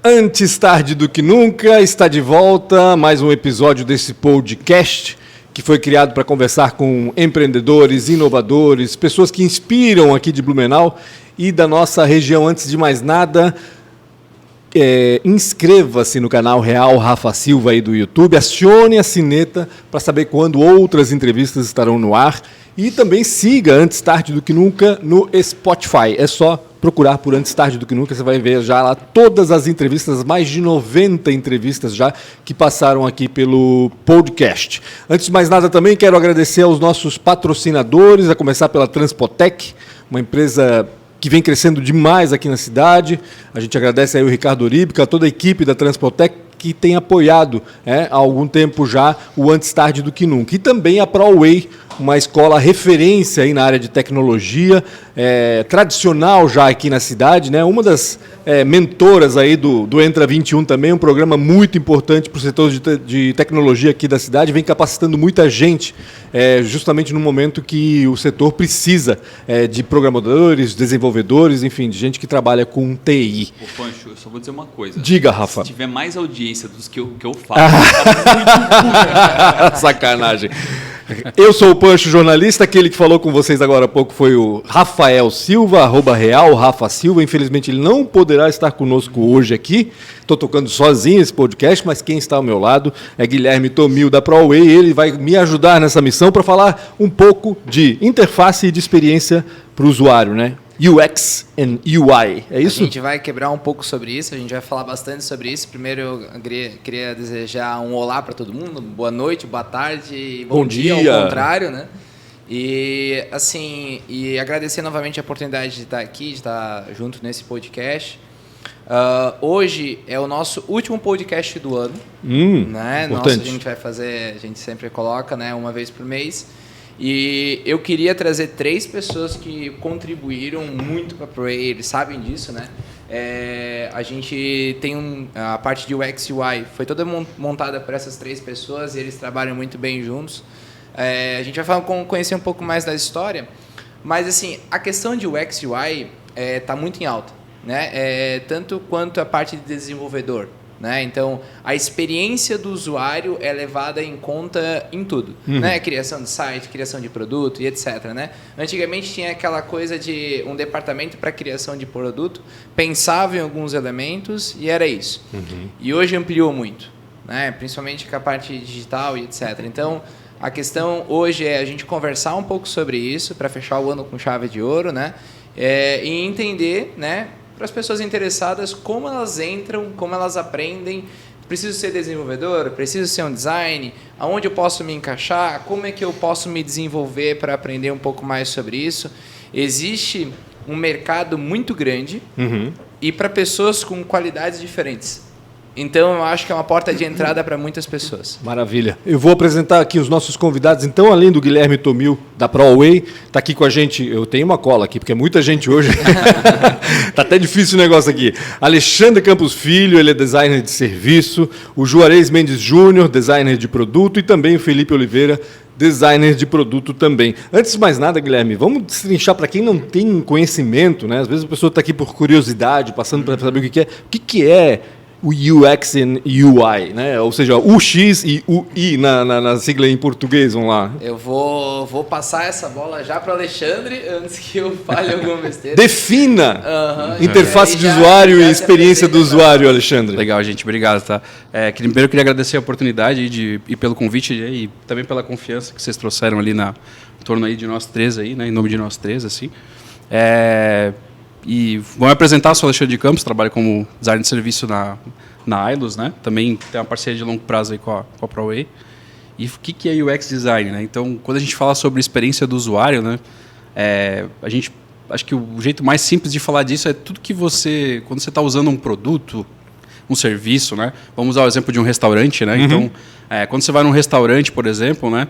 Antes tarde do que nunca, está de volta mais um episódio desse podcast que foi criado para conversar com empreendedores, inovadores, pessoas que inspiram aqui de Blumenau e da nossa região. Antes de mais nada, inscreva-se no canal Real Rafa Silva aí do YouTube, acione a sineta para saber quando outras entrevistas estarão no ar e também siga Antes Tarde do que Nunca no Spotify. É só procurar por Antes Tarde do que Nunca, você vai ver já lá todas as entrevistas, mais de 90 entrevistas já que passaram aqui pelo podcast. Antes de mais nada também quero agradecer aos nossos patrocinadores, a começar pela Transpotec, uma empresa que vem crescendo demais aqui na cidade. A gente agradece aí o Ricardo Oríbica, toda a equipe da Transpotec que tem apoiado há algum tempo já o Antes Tarde do que Nunca. E também a ProWay, uma escola referência aí na área de tecnologia, tradicional já aqui na cidade, né? Uma das mentoras aí do Entra 21 também, um programa muito importante para o setor de tecnologia aqui da cidade, vem capacitando muita gente, justamente no momento que o setor precisa de programadores, desenvolvedores, enfim, de gente que trabalha com TI. Ô Pancho, eu só vou dizer uma coisa. Diga, Rafa. Se tiver mais audiência dos que eu falo, tá muito sacanagem. Eu sou o Pancho, jornalista. Aquele que falou com vocês agora há pouco foi o Rafael Silva, @Real Rafa Silva. Infelizmente ele não poderá estar conosco hoje aqui. Estou tocando sozinho esse podcast, mas quem está ao meu lado é Guilherme Tomil da ProWay. Ele vai me ajudar nessa missão para falar um pouco de interface e de experiência para o usuário, né? UX and UI, é isso? A gente vai quebrar um pouco sobre isso, a gente vai falar bastante sobre isso. Primeiro eu queria desejar um olá para todo mundo, boa noite, boa tarde, bom dia ao contrário, né? E assim, agradecer novamente a oportunidade de estar aqui, de estar junto nesse podcast. Hoje é o nosso último podcast do ano, né? Importante. A gente vai fazer, a gente sempre coloca, né, uma vez por mês. E eu queria trazer 3 pessoas que contribuíram muito para a ProWay, eles sabem disso, né? A gente tem a parte de UX e UI, foi toda montada por essas 3 pessoas e eles trabalham muito bem juntos. A gente vai conhecer um pouco mais da história, mas assim, a questão de UX e UI está muito em alta, né? Tanto quanto a parte de desenvolvedor. Né? Então, a experiência do usuário é levada em conta em tudo. Né? Criação de site, criação de produto e etc. Né? Antigamente tinha aquela coisa de um departamento para criação de produto, pensava em alguns elementos e era isso. E hoje ampliou muito, né? Principalmente com a parte digital e etc. Então, a questão hoje é a gente conversar um pouco sobre isso para fechar o ano com chave de ouro, né? E entender, né, para as pessoas interessadas, como elas entram, como elas aprendem. Preciso ser desenvolvedor? Preciso ser um design? Aonde eu posso me encaixar? Como é que eu posso me desenvolver para aprender um pouco mais sobre isso? Existe um mercado muito grande e para pessoas com qualidades diferentes. Então, eu acho que é uma porta de entrada para muitas pessoas. Maravilha. Eu vou apresentar aqui os nossos convidados. Então, além do Guilherme Tomil, da ProWay, está aqui com a gente. Eu tenho uma cola aqui, porque é muita gente hoje. Está até difícil o negócio aqui. Alexandre Campos Filho, ele é designer de serviço. O Juarez Mendes Júnior, designer de produto. E também o Felipe Oliveira, designer de produto também. Antes de mais nada, Guilherme, vamos destrinchar para quem não tem conhecimento, né? Às vezes a pessoa está aqui por curiosidade, passando para saber o que é. O que é o UX and UI, né? Ou seja, o X e o I na sigla em português, vamos lá. Eu vou passar essa bola já para o Alexandre, antes que eu fale alguma besteira. Defina interface de usuário e experiência do usuário, Alexandre. Legal, gente, obrigado. Tá? Primeiro eu queria agradecer a oportunidade e pelo convite e também pela confiança que vocês trouxeram ali em torno aí de nós 3, aí, né? Em nome de nós 3, assim. E vou me apresentar, sou Alexandre de Campos, trabalho como designer de serviço na Ailos, né? Também tem uma parceria de longo prazo aí com a ProWay. E o que é UX Design, né? Então, quando a gente fala sobre experiência do usuário, né? Acho que o jeito mais simples de falar disso é tudo que quando você está usando um produto, um serviço, né? Vamos usar o exemplo de um restaurante, né? Então, quando você vai num restaurante, por exemplo, né?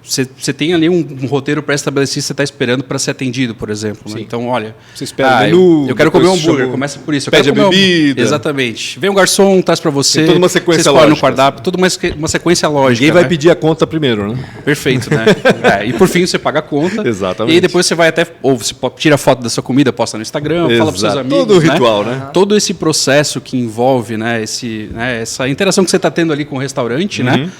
Você tem ali um roteiro pré-estabelecido que você está esperando para ser atendido, por exemplo. Né? Então, olha, você espera o menu, eu quero comer um hambúrguer, começa por isso. Pede a bebida. Exatamente. Vem um garçom, traz para você. Tem toda uma sequência você escolhe lógica. no cardápio, toda uma sequência lógica. Ninguém vai pedir a conta primeiro, né? Perfeito, né? E por fim você paga a conta. Exatamente. E aí depois você vai até, ou você tira foto da sua comida, posta no Instagram, fala para seus amigos. Todo o ritual, né? Todo esse processo que envolve, né, essa interação que você está tendo ali com o restaurante, né?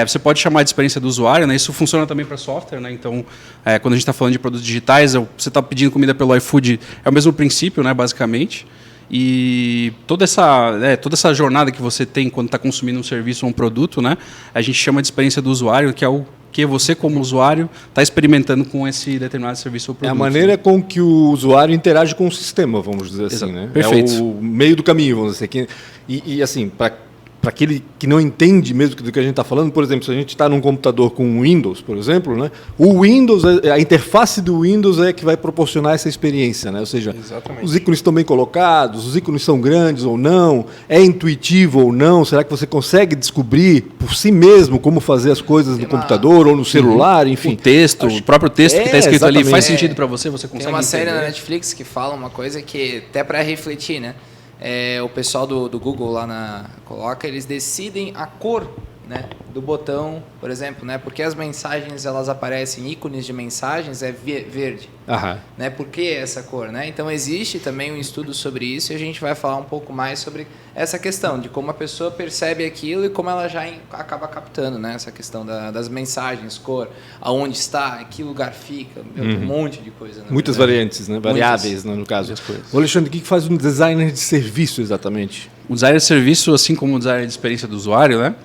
Você pode chamar de experiência do usuário, né? Isso funciona também para software, né? Então, quando a gente está falando de produtos digitais, você está pedindo comida pelo iFood, é o mesmo princípio, né? Basicamente. E toda essa jornada que você tem quando está consumindo um serviço ou um produto, né? A gente chama de experiência do usuário, que é o que você, como usuário, está experimentando com esse determinado serviço ou produto. É a maneira com que o usuário interage com o sistema, vamos dizer assim, né? Perfeito. É o meio do caminho, vamos dizer assim. E assim, para aquele que não entende mesmo do que a gente está falando, por exemplo, se a gente está num computador com Windows, por exemplo, né? O Windows, a interface do Windows é que vai proporcionar essa experiência, né? Ou seja, os ícones estão bem colocados, os ícones são grandes ou não, é intuitivo ou não, será que você consegue descobrir por si mesmo como fazer as coisas no computador ou no celular, enfim. O texto, o próprio texto que está escrito ali faz sentido para você consegue Tem uma série entender. na Netflix que fala uma coisa que até para refletir, né? O pessoal do Google lá coloca, eles decidem a cor, né, do botão, por exemplo, né? Porque as mensagens elas aparecem, ícones de mensagens verde. Né? Por que essa cor, né? Então existe também um estudo sobre isso e a gente vai falar um pouco mais sobre essa questão de como a pessoa percebe aquilo e como ela já acaba captando, né? Essa questão das mensagens, cor, aonde está, em que lugar fica, um monte de coisa. Muitas variantes, né? Variáveis, né, no caso. Ô, Alexandre, o que faz um designer de serviço exatamente? O designer de serviço, assim como o designer de experiência do usuário, né?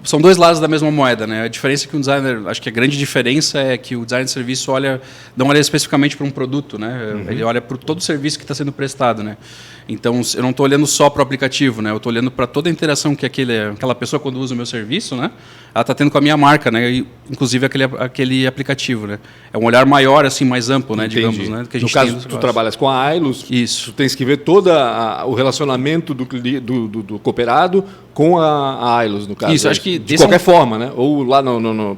São dois lados da mesma moeda, né? A diferença é que o designer, acho que a grande diferença é que o designer de serviço não olha especificamente para um produto, né? Ele olha para todo o serviço que está sendo prestado, né? Então, eu não estou olhando só para o aplicativo, né? Eu estou olhando para toda a interação que aquela pessoa, quando usa o meu serviço, né? Ela está tendo com a minha marca, né? E, inclusive aquele aplicativo, né? É um olhar maior, assim, mais amplo, né? Entendi. Digamos, né? Que a gente no caso, tu trabalhas com a Ailus, isso. Tu tens que ver todo o relacionamento do cooperado com a Ailus, no caso. Isso, acho que de qualquer forma, né? Ou lá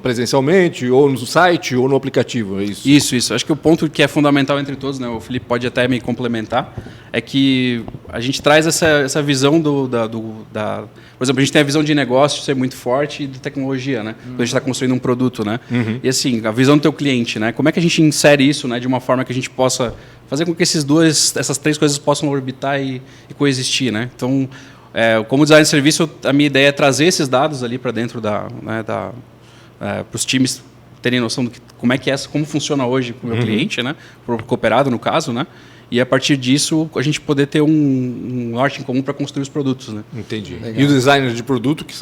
presencialmente, ou no site, ou no aplicativo, é isso? Isso. Acho que o ponto que é fundamental entre todos, né? O Felipe pode até me complementar, é que a gente traz essa visão por exemplo, a gente tem a visão de negócio ser muito forte e de tecnologia, né? Quando a gente está construindo um produto, né? E assim, a visão do teu cliente, né? Como é que a gente insere isso, né? De uma forma que a gente possa fazer com que essas três coisas possam orbitar e coexistir, né? Então, como design de serviço, a minha ideia é trazer esses dados ali para dentro para os times terem noção do como funciona hoje para o meu cliente, né? Para o cooperado, no caso, né? E a partir disso a gente poder ter um norte em comum para construir os produtos, né? Entendi. Legal. E o designer de produto, que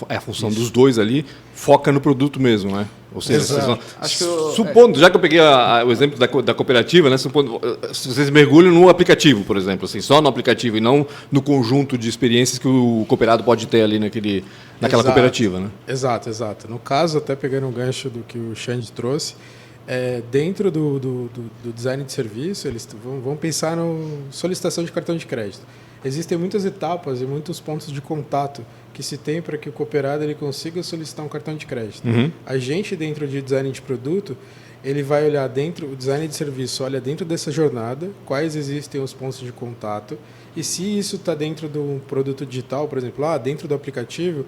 é a função dos dois ali, foca no produto mesmo, né? Ou seja, supondo, já que eu peguei o exemplo da cooperativa, né? Supondo, se vocês mergulham no aplicativo, por exemplo, assim, só no aplicativo e não no conjunto de experiências que o cooperado pode ter ali naquela cooperativa, né? Exato. No caso, até pegando um gancho do que o Xande trouxe, dentro do design de serviço, eles vão pensar no solicitação de cartão de crédito. Existem muitas etapas e muitos pontos de contato que se tem para que o cooperado ele consiga solicitar um cartão de crédito. A gente, dentro de design de produto, ele vai olhar o design de serviço olha dentro dessa jornada, quais existem os pontos de contato, e se isso está dentro do produto digital, por exemplo, dentro do aplicativo,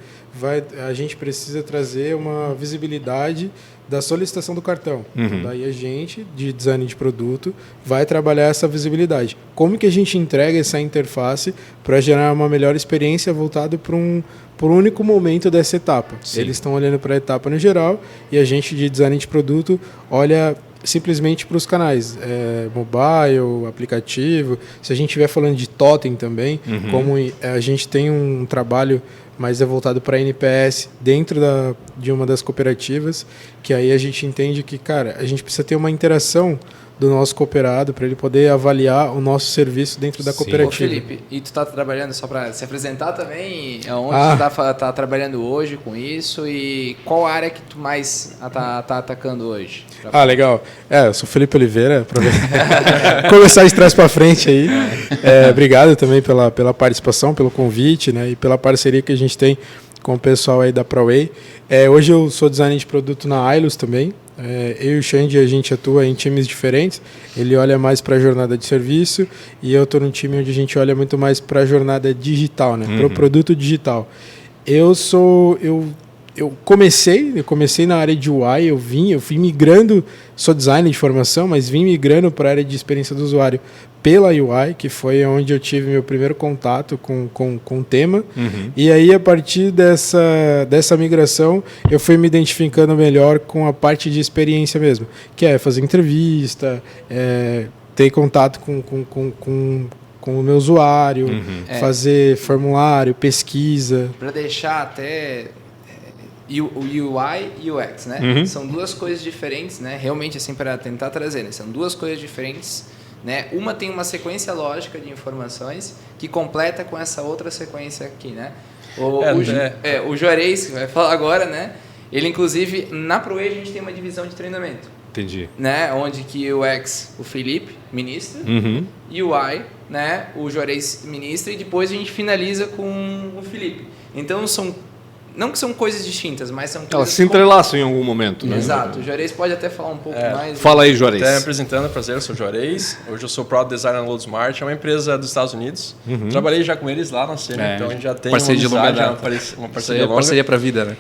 a gente precisa trazer uma visibilidade da solicitação do cartão. Então, daí a gente, de design de produto, vai trabalhar essa visibilidade. Como que a gente entrega essa interface para gerar uma melhor experiência voltada para um único momento dessa etapa? Sim. Eles estão olhando para a etapa no geral e a gente, de design de produto, olha simplesmente para os canais, mobile, aplicativo. Se a gente estiver falando de totem também, como a gente tem um trabalho mais voltado para NPS dentro de uma das cooperativas, que aí a gente entende que, cara, a gente precisa ter uma interação do nosso cooperado, para ele poder avaliar o nosso serviço dentro da Sim. cooperativa. Ô, Felipe, e tu está trabalhando, só para se apresentar também, onde tu tá trabalhando hoje com isso e qual área que tu mais tá atacando hoje? Legal. Eu sou Felipe Oliveira, para começar de trás para frente aí. Obrigado também pela participação, pelo convite, né, e pela parceria que a gente tem com o pessoal aí da ProWay. Hoje eu sou designer de produto na Ailus também. Eu e o Xande, a gente atua em times diferentes. Ele olha mais para a jornada de serviço e eu estou num time onde a gente olha muito mais para a jornada digital, né? Para o produto digital. Eu comecei na área de UI, eu fui migrando, sou designer de formação, mas vim migrando para a área de experiência do usuário pela UI, que foi onde eu tive meu primeiro contato com o tema. E aí, a partir dessa migração, eu fui me identificando melhor com a parte de experiência mesmo, que é fazer entrevista, ter contato com o meu usuário, fazer formulário, pesquisa. Para deixar até... O UI e o UX, né? São duas coisas diferentes, né? Realmente, assim, para tentar trazer, né? São duas coisas diferentes, né? Uma tem uma sequência lógica de informações que completa com essa outra sequência aqui, né? O Juarez, que vai falar agora, né? Ele, inclusive, na ProWay a gente tem uma divisão de treinamento. Entendi. Né? Onde que o UX, o Felipe, ministra, e o UI, né? O Juarez ministra, e depois a gente finaliza com o Felipe. Então, não que são coisas distintas, mas são coisas... Elas se entrelaçam em algum momento, né? Exato. O Juarez pode até falar um pouco mais. Fala aí, Juarez. Até me apresentando, prazer, eu sou o Juarez. Hoje eu sou Product Designer na LoadSmart, é uma empresa dos Estados Unidos. Trabalhei já com eles lá na cena, então a gente já tem parceria de longa data. uma parceria longa. Parceria para a vida, né?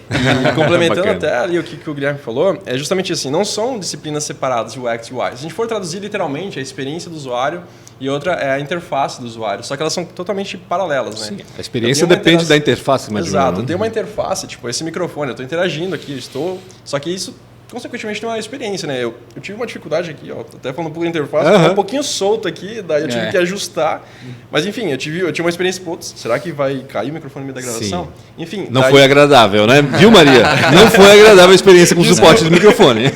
E complementando até ali o que o Guilherme falou, é justamente assim, não são disciplinas separadas, UX e UI. Se a gente for traduzir literalmente a experiência do usuário, e outra é a interface do usuário. Só que elas são totalmente paralelas, né? Sim. A experiência depende da interface, mais Exato. Eu tenho uma interface, tipo esse microfone, eu estou interagindo aqui, só que isso, consequentemente, tem uma experiência, né? Eu tive uma dificuldade aqui, ó, até falando um pouco da interface, um pouquinho solto aqui, daí eu tive que ajustar. Mas, enfim, eu tinha uma experiência, putz, será que vai cair o microfone no meio da gravação? Sim. Enfim, não foi agradável, né? Viu, Maria? Não foi agradável a experiência com o suporte do microfone.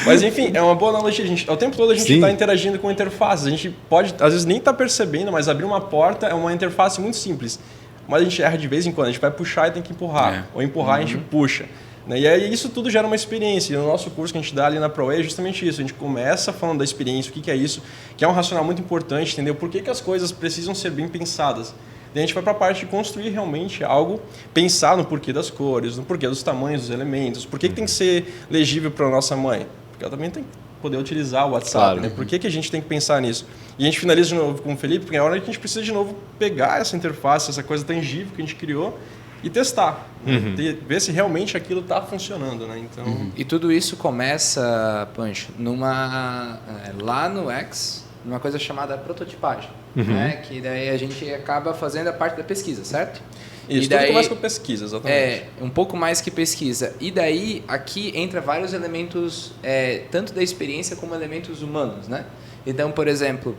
Mas, enfim, é uma boa analogia. O tempo todo a gente está interagindo com interfaces. A gente pode, às vezes, nem estar percebendo, mas abrir uma porta é uma interface muito simples. Mas a gente erra de vez em quando. A gente vai puxar e tem que empurrar. Ou empurrar, a gente puxa. E aí isso tudo gera uma experiência. E no nosso curso que a gente dá ali na ProWay é justamente isso. A gente começa falando da experiência, o que é isso, que é um racional muito importante, entendeu? Por que as coisas precisam ser bem pensadas. E a gente vai para a parte de construir realmente algo, pensar no porquê das cores, no porquê dos tamanhos dos elementos, por que tem que ser legível para a nossa mãe. Porque ela também tem que poder utilizar o WhatsApp, claro. Né? Por que a gente tem que pensar nisso? E a gente finaliza de novo com o Felipe, porque é a hora que a gente precisa de novo pegar essa interface, essa coisa tangível que a gente criou, e testar, ver se realmente aquilo está funcionando, né? Então... E tudo isso começa, Pancho, lá no X, numa coisa chamada prototipagem, né? Que daí a gente acaba fazendo a parte da pesquisa, certo? Isso, e daí, tudo mais que pesquisa, exatamente. Um pouco mais que pesquisa. E daí, aqui entra vários elementos, tanto da experiência como elementos humanos, né? Então, por exemplo,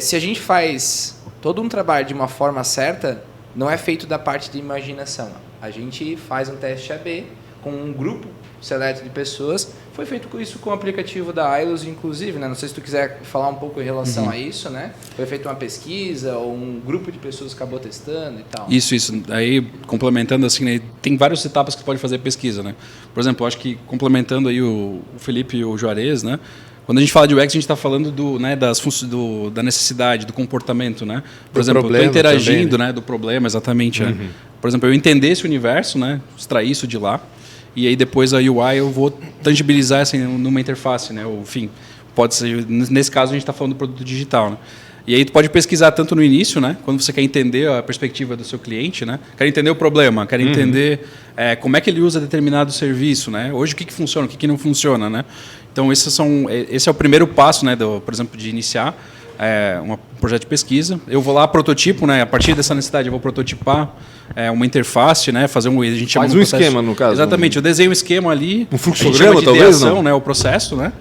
se a gente faz todo um trabalho de uma forma certa, não é feito da parte de imaginação. A gente faz um teste AB com um grupo seleto de pessoas. Foi feito isso com o aplicativo da Ailus, inclusive, né? Não sei se tu quiser falar um pouco em relação a isso, né? Foi feita uma pesquisa ou um grupo de pessoas acabou testando e tal. Isso. Aí, complementando assim, né? Tem várias etapas que você pode fazer pesquisa, né? Por exemplo, eu acho que complementando aí o Felipe e o Juarez, né? Quando a gente fala de UX, a gente está falando da necessidade, do comportamento, né? Por exemplo, eu estou interagindo, também, né? Do problema, exatamente. Por exemplo, eu entender esse universo, né? Extrair isso de lá. E aí depois a UI eu vou tangibilizar assim, numa interface, né? Enfim, pode ser, nesse caso a gente está falando do produto digital, né? E aí tu pode pesquisar tanto no início, né? Quando você quer entender a perspectiva do seu cliente, né? Quer entender o problema, quer entender como é que ele usa determinado serviço, né? Hoje o que funciona, o que não funciona, né? Então esse é o primeiro passo, né? Por exemplo, de iniciar um projeto de pesquisa. Eu vou lá, prototipo, né? A partir dessa necessidade eu vou prototipar uma interface, né? Fazer a gente chama faz um esquema, no caso. Exatamente, eu desenho um esquema ali. Um fluxograma, talvez, ideação, não? Né? O processo, né?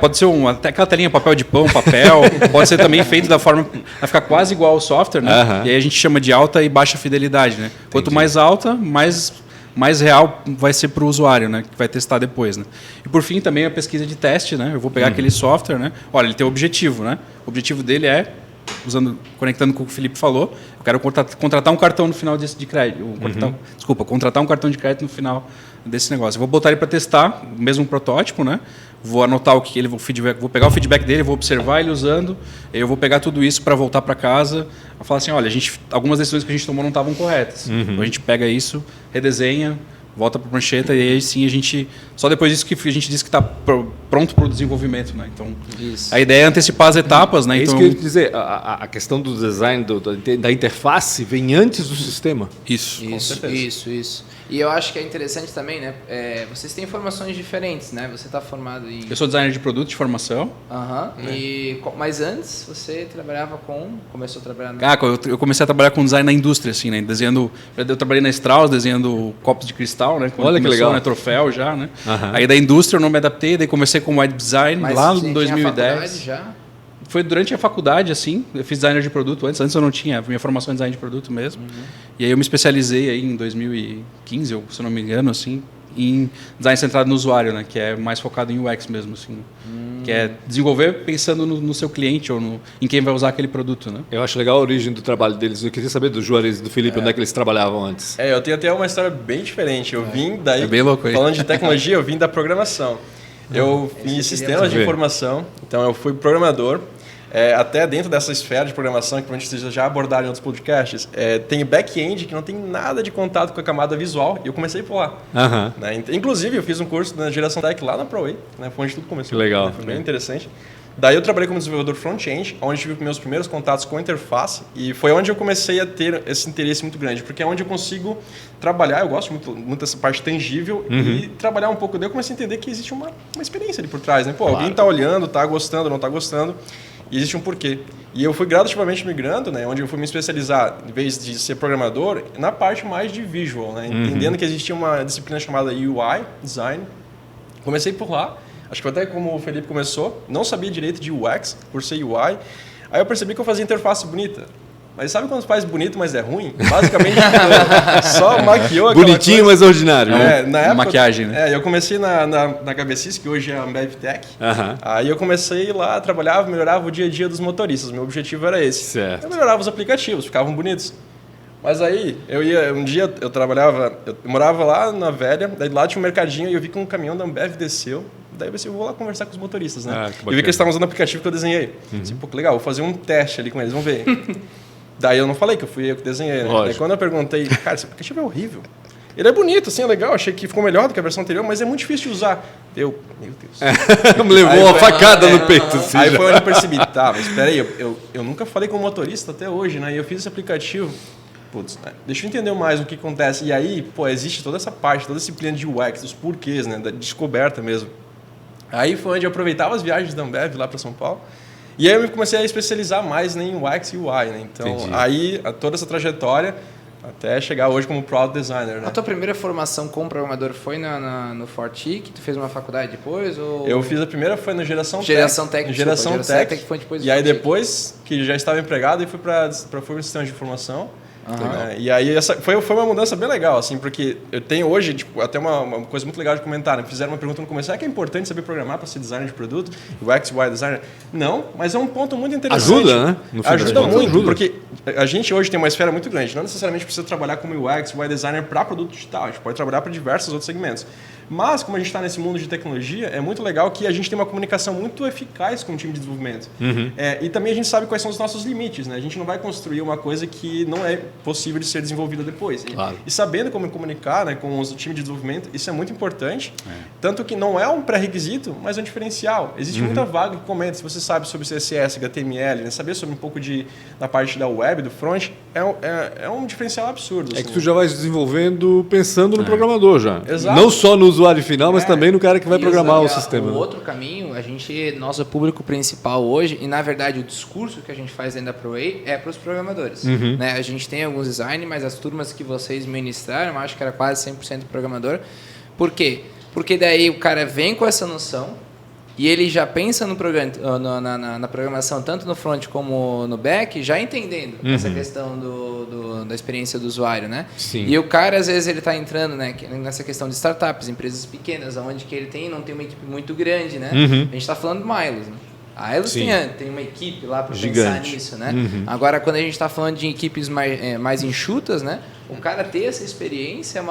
Pode ser até aquela telinha papel de pão, papel. Pode ser também feito da forma a ficar quase igual ao software, né? E aí a gente chama de alta e baixa fidelidade, né? Quanto mais alta, mais mais real vai ser para o usuário, né? Que vai testar depois, né? E por fim também a pesquisa de teste, né? Eu vou pegar aquele software, né? Olha, ele tem um objetivo, né? O objetivo dele é, conectando com o que o Felipe falou, eu quero contratar um cartão no final de crédito. Contratar um cartão de crédito no final desse negócio. Eu vou botar ele para testar, o mesmo protótipo, né? Vou anotar vou pegar o feedback dele, vou observar ele usando, eu vou pegar tudo isso para voltar para casa, e falar assim, olha, algumas decisões que a gente tomou não estavam corretas. Então a gente pega isso, redesenha, volta para a prancheta e aí sim só depois disso que a gente diz que está pronto para o desenvolvimento, né? Então a ideia é antecipar as etapas, né? É então, isso que eu ia dizer, a questão do design da interface vem antes do sistema. Isso. E eu acho que é interessante também, né? Vocês têm formações diferentes, né? Você está formado em... Eu sou designer de produto de formação. Mas antes você começou a trabalhar no... Eu comecei a trabalhar com design na indústria, assim, né? Eu trabalhei na Strauss, desenhando copos de cristal, né? Olha que legal. Né? Troféu já, né? Aí da indústria eu não me adaptei, daí comecei com web design lá em 2010. Já? Foi durante a faculdade, assim, eu fiz designer de produto antes eu não tinha, minha formação é design de produto mesmo. E aí eu me especializei aí em 2015, se eu não me engano, assim, em design centrado no usuário, né, que é mais focado em UX mesmo, assim, que é desenvolver pensando no seu cliente ou em quem vai usar aquele produto, né. Eu acho legal a origem do trabalho deles. Eu queria saber do Juarez e do Felipe, onde é que eles trabalhavam antes. Eu tenho até uma história bem diferente. Eu vim daí, é bem louco aí. Falando de tecnologia, eu vim da programação. Eu fiz sistemas de informação, então eu fui programador. Até dentro dessa esfera de programação, que provavelmente vocês já abordaram em outros podcasts, tem back-end que não tem nada de contato com a camada visual, e eu comecei por lá. Né? Inclusive, eu fiz um curso na Geração Tech lá na ProWay, né? Foi onde tudo começou. Que legal. Né? Foi bem interessante. Daí eu trabalhei como desenvolvedor front-end, onde tive meus primeiros contatos com a interface, e foi onde eu comecei a ter esse interesse muito grande, porque é onde eu consigo trabalhar, eu gosto muito dessa parte tangível, e trabalhar um pouco. Daí eu comecei a entender que existe uma experiência ali por trás, né? Alguém está olhando, está gostando, não está gostando, e existe um porquê. E eu fui gradativamente migrando, né, onde eu fui me especializar, em vez de ser programador, na parte mais de visual, né, entendendo que existia uma disciplina chamada UI, Design. Comecei por lá, acho que até como o Felipe começou, não sabia direito de UX, cursei UI. Aí eu percebi que eu fazia interface bonita. Mas sabe quando faz bonito, mas é ruim? Basicamente, só maquiou aquela bonitinho, coisa. mas ordinário. Né? Na época, maquiagem, né? Eu comecei na HBSys, que hoje é a Ambev Tech. Aí eu comecei lá, trabalhava, melhorava o dia a dia dos motoristas. Meu objetivo era esse. Certo. Eu melhorava os aplicativos, ficavam bonitos. Mas aí, um dia eu morava lá na Velha, daí lá tinha um mercadinho e eu vi que um caminhão da Ambev desceu. Daí eu pensei, eu vou lá conversar com os motoristas, né? Eu vi que eles estavam usando o aplicativo que eu desenhei. Assim, pô, que legal, vou fazer um teste ali com eles, vamos ver. Daí eu não falei que fui eu que desenhei, né? Daí quando eu perguntei, cara, esse aplicativo é horrível. Ele é bonito, assim, é legal, achei que ficou melhor do que a versão anterior, mas é muito difícil de usar. Meu Deus. Me levou uma facada no peito. Assim, aí foi onde eu percebi, mas espera aí, eu nunca falei com motorista até hoje, né? E eu fiz esse aplicativo, deixa eu entender mais o que acontece. E aí, existe toda essa parte, toda a disciplina de UX, dos porquês, né? Da descoberta mesmo. Aí foi onde eu aproveitava as viagens da Ambev lá para São Paulo. E aí eu comecei a especializar mais em UX e UI, né? Então, aí toda essa trajetória até chegar hoje como Product Designer, né? A tua primeira formação como programador foi no Forti, que tu fez uma faculdade depois? Ou... Eu fiz a primeira, foi na Geração Tech. Geração Tech, Geração Tech foi depois do e aí Forti. Depois que já estava empregado, e fui para o Sistemas de Informação. E aí essa foi uma mudança bem legal, assim, porque eu tenho hoje até uma coisa muito legal de comentar, né? Fizeram uma pergunta no começo, que é importante saber programar para ser designer de produto, UX, UI designer? Não, mas é um ponto muito interessante. Ajuda, né? Ajuda muito, porque a gente hoje tem uma esfera muito grande, não necessariamente precisa trabalhar como UX, UI designer para produto digital, a gente pode trabalhar para diversos outros segmentos. Mas, como a gente está nesse mundo de tecnologia, é muito legal que a gente tem uma comunicação muito eficaz com o time de desenvolvimento. E também a gente sabe quais são os nossos limites, né? A gente não vai construir uma coisa que não é possível de ser desenvolvida depois. Claro. E sabendo como comunicar, né, com o time de desenvolvimento, isso é muito importante. Tanto que não é um pré-requisito, mas é um diferencial. Existe muita vaga que comenta, se você sabe sobre CSS, HTML, né? Saber sobre um pouco da parte da web, do front, é um diferencial absurdo. É assim. que tu já vai desenvolvendo pensando no programador já. Exato. Não só no usuário final, mas também no cara que vai programar o sistema. O outro caminho, nosso público principal hoje, e na verdade o discurso que a gente faz dentro da ProWay é para os programadores. Né? A gente tem alguns design, mas as turmas que vocês ministraram, eu acho que era quase 100% programador. Por quê? Porque daí o cara vem com essa noção, e ele já pensa no programa, na programação, tanto no front como no back, já entendendo essa questão da experiência do usuário, né? Sim. E o cara, às vezes, ele está entrando, né, nessa questão de startups, empresas pequenas, onde que ele não tem uma equipe muito grande, né? A gente está falando de Milos, né? A Elos tem uma equipe lá para pensar nisso, né? Agora, quando a gente está falando de equipes mais enxutas, né? O cara ter essa experiência é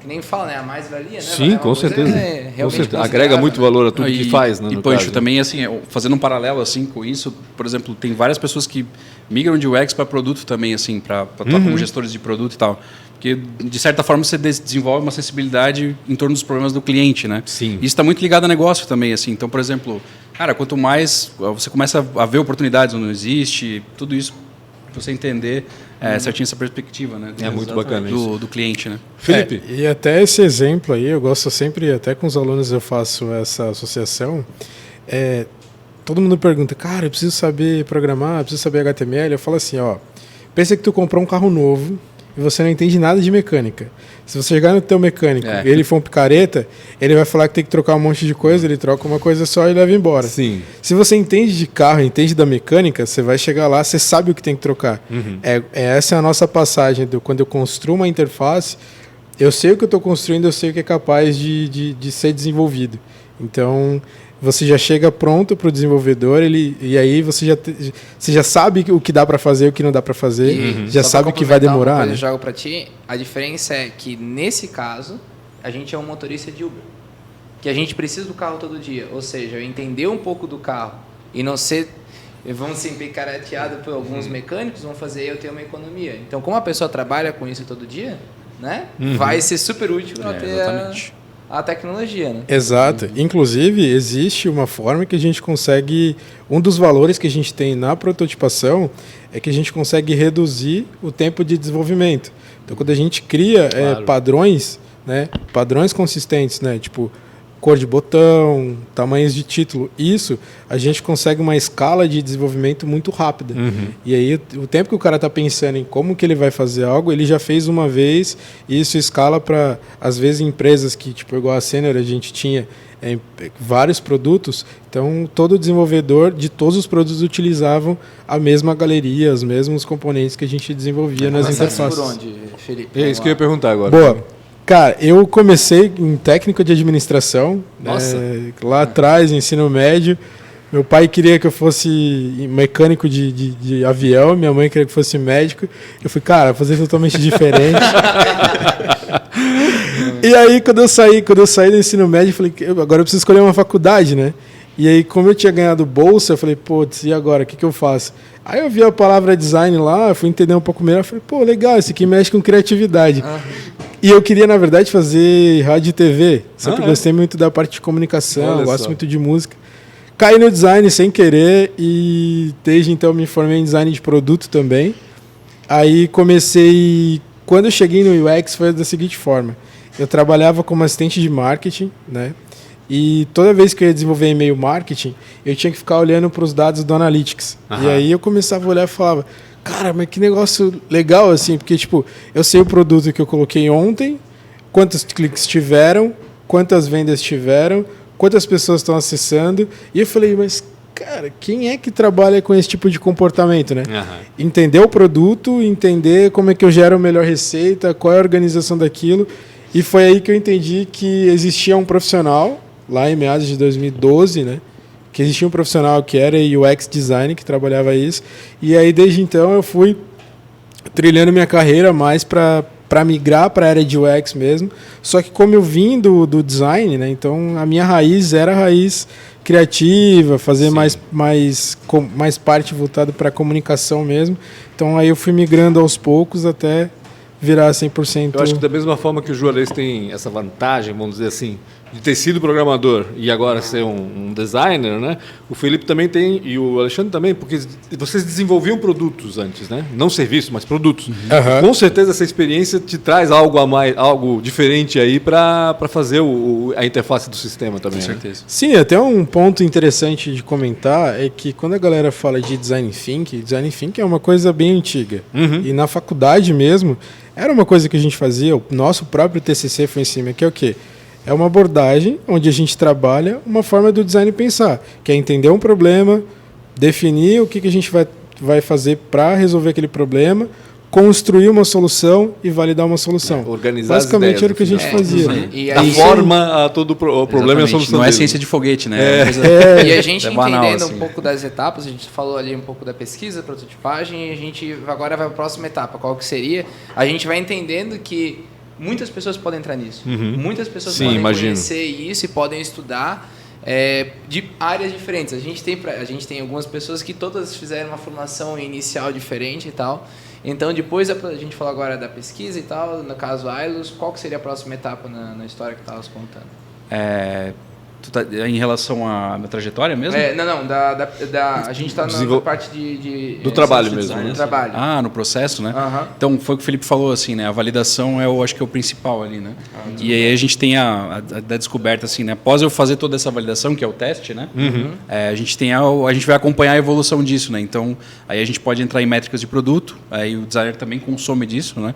que nem fala, né? A mais-valia, né? Sim, com certeza. Com certeza. Agrega muito valor a tudo que faz, né? E Pancho, também, assim, fazendo um paralelo assim com isso, por exemplo, tem várias pessoas que migram de UX para produto também, assim, para atuar como gestores de produto e tal. Porque, de certa forma, você desenvolve uma sensibilidade em torno dos problemas do cliente, né? Sim. Isso está muito ligado a negócio também, assim. Então, por exemplo, cara, quanto mais você começa a ver oportunidades onde não existe, tudo isso, você entender certinho essa perspectiva, né? É muito bacana do cliente, né? Felipe? E até esse exemplo aí, eu gosto sempre, até com os alunos eu faço essa associação. Todo mundo pergunta, cara, eu preciso saber programar, eu preciso saber HTML. Eu falo assim, ó, pensa que tu comprou um carro novo e você não entende nada de mecânica. Se você chegar no teu mecânico e ele for um picareta, ele vai falar que tem que trocar um monte de coisa, ele troca uma coisa só e leva embora. Sim. Se você entende de carro, entende da mecânica, você vai chegar lá, você sabe o que tem que trocar. Essa é a nossa passagem, quando eu construo uma interface, eu sei o que eu estou construindo, eu sei o que é capaz de ser desenvolvido. Então, você já chega pronto para o desenvolvedor, e aí você já sabe o que dá para fazer, o que não dá para fazer, já sabe o que vai demorar. Eu jogo para ti. A diferença é que, nesse caso, a gente é um motorista de Uber. Que a gente precisa do carro todo dia. Ou seja, eu entender um pouco do carro e não ser... Vamos ser picareteado por alguns mecânicos, vão fazer eu ter uma economia. Então, como a pessoa trabalha com isso todo dia, né, vai ser super útil ter a tecnologia, né? Exato. Inclusive, existe uma forma que a gente consegue... Um dos valores que a gente tem na prototipação é que a gente consegue reduzir o tempo de desenvolvimento. Então, quando a gente cria padrões, né, padrões consistentes, né, tipo cor de botão, tamanhos de título, isso a gente consegue uma escala de desenvolvimento muito rápida. E aí o tempo que o cara está pensando em como que ele vai fazer algo, ele já fez uma vez, e isso escala para, às vezes, empresas que, tipo, igual a Senior, a gente tinha vários produtos, então todo desenvolvedor de todos os produtos utilizavam a mesma galeria, os mesmos componentes que a gente desenvolvia nas interfaces. Por onde, Felipe? É isso que eu ia perguntar agora. Boa. Cara, eu comecei em técnica de administração, lá atrás, ensino médio. Meu pai queria que eu fosse mecânico de avião, minha mãe queria que eu fosse médico. Eu fui, cara, fazer totalmente diferente. E aí, quando eu saí do ensino médio, eu falei, agora eu preciso escolher uma faculdade, né? E aí, como eu tinha ganhado bolsa, eu falei, putz, e agora? O que eu faço? Aí eu vi a palavra design lá, fui entender um pouco melhor, falei, pô, legal, esse aqui mexe com criatividade. E eu queria, na verdade, fazer rádio e TV. Sempre gostei muito da parte de comunicação, gosto muito de música. Caí no design sem querer e desde então me formei em design de produto também. Aí comecei... Quando eu cheguei no UX foi da seguinte forma. Eu trabalhava como assistente de marketing, né? E toda vez que eu ia desenvolver e-mail marketing, eu tinha que ficar olhando para os dados do Analytics. E aí eu começava a olhar e falava... Cara, mas que negócio legal, assim, porque, tipo, eu sei o produto que eu coloquei ontem, quantos cliques tiveram, quantas vendas tiveram, quantas pessoas estão acessando, e eu falei, mas, cara, quem é que trabalha com esse tipo de comportamento, né? Entender o produto, entender como é que eu gero a melhor receita, qual é a organização daquilo, e foi aí que eu entendi que existia um profissional, lá em meados de 2012, né? Que existia um profissional que era UX Design, que trabalhava isso. E aí, desde então, eu fui trilhando minha carreira mais para migrar para a área de UX mesmo. Só que como eu vim do design, né, então a minha raiz era a raiz criativa, fazer mais parte voltada para a comunicação mesmo. Então aí eu fui migrando aos poucos até virar 100%. Eu acho que da mesma forma que o Juarez tem essa vantagem, vamos dizer assim, de ter sido programador e agora ser um designer, né? O Felipe também tem, e o Alexandre também, porque vocês desenvolviam produtos antes, né? Não serviços, mas produtos. Com certeza essa experiência te traz algo a mais, algo diferente aí para fazer a interface do sistema também. Com certeza. Né? Sim, até um ponto interessante de comentar é que quando a galera fala de design thinking é uma coisa bem antiga. E na faculdade mesmo, era uma coisa que a gente fazia, o nosso próprio TCC foi em cima, que é o quê? É uma abordagem onde a gente trabalha uma forma do design pensar, que é entender um problema, definir o que a gente vai fazer para resolver aquele problema, construir uma solução e validar uma solução. Organizar basicamente as ideias, era o que a gente fazia. Né? E Da forma a todo o problema e a solução. Não é dele. ciência de foguete, né? E a gente banal, entendendo assim. um pouco das etapas, a gente falou ali um pouco da pesquisa, prototipagem, e a gente agora vai para a próxima etapa, qual que seria? A gente vai entendendo que muitas pessoas podem entrar nisso. Muitas pessoas Sim, podem imagino. conhecer isso e podem estudar de áreas diferentes. A gente tem algumas pessoas que todas fizeram uma formação inicial diferente e tal. Então, depois a gente falou agora da pesquisa e tal, no caso Ailos, qual que seria a próxima etapa na história que estavas contando? Em relação à minha trajetória mesmo? A gente está na parte do trabalho mesmo. design, Né? do trabalho. No processo, né? Uhum. Então, foi o que o Felipe falou, assim, né? A validação eu acho que é o principal ali, né? E aí a gente tem a descoberta, assim, né? Após eu fazer toda essa validação, que é o teste, né? A gente vai acompanhar a evolução disso, né? Então, aí a gente pode entrar em métricas de produto, aí o designer também consome disso, né?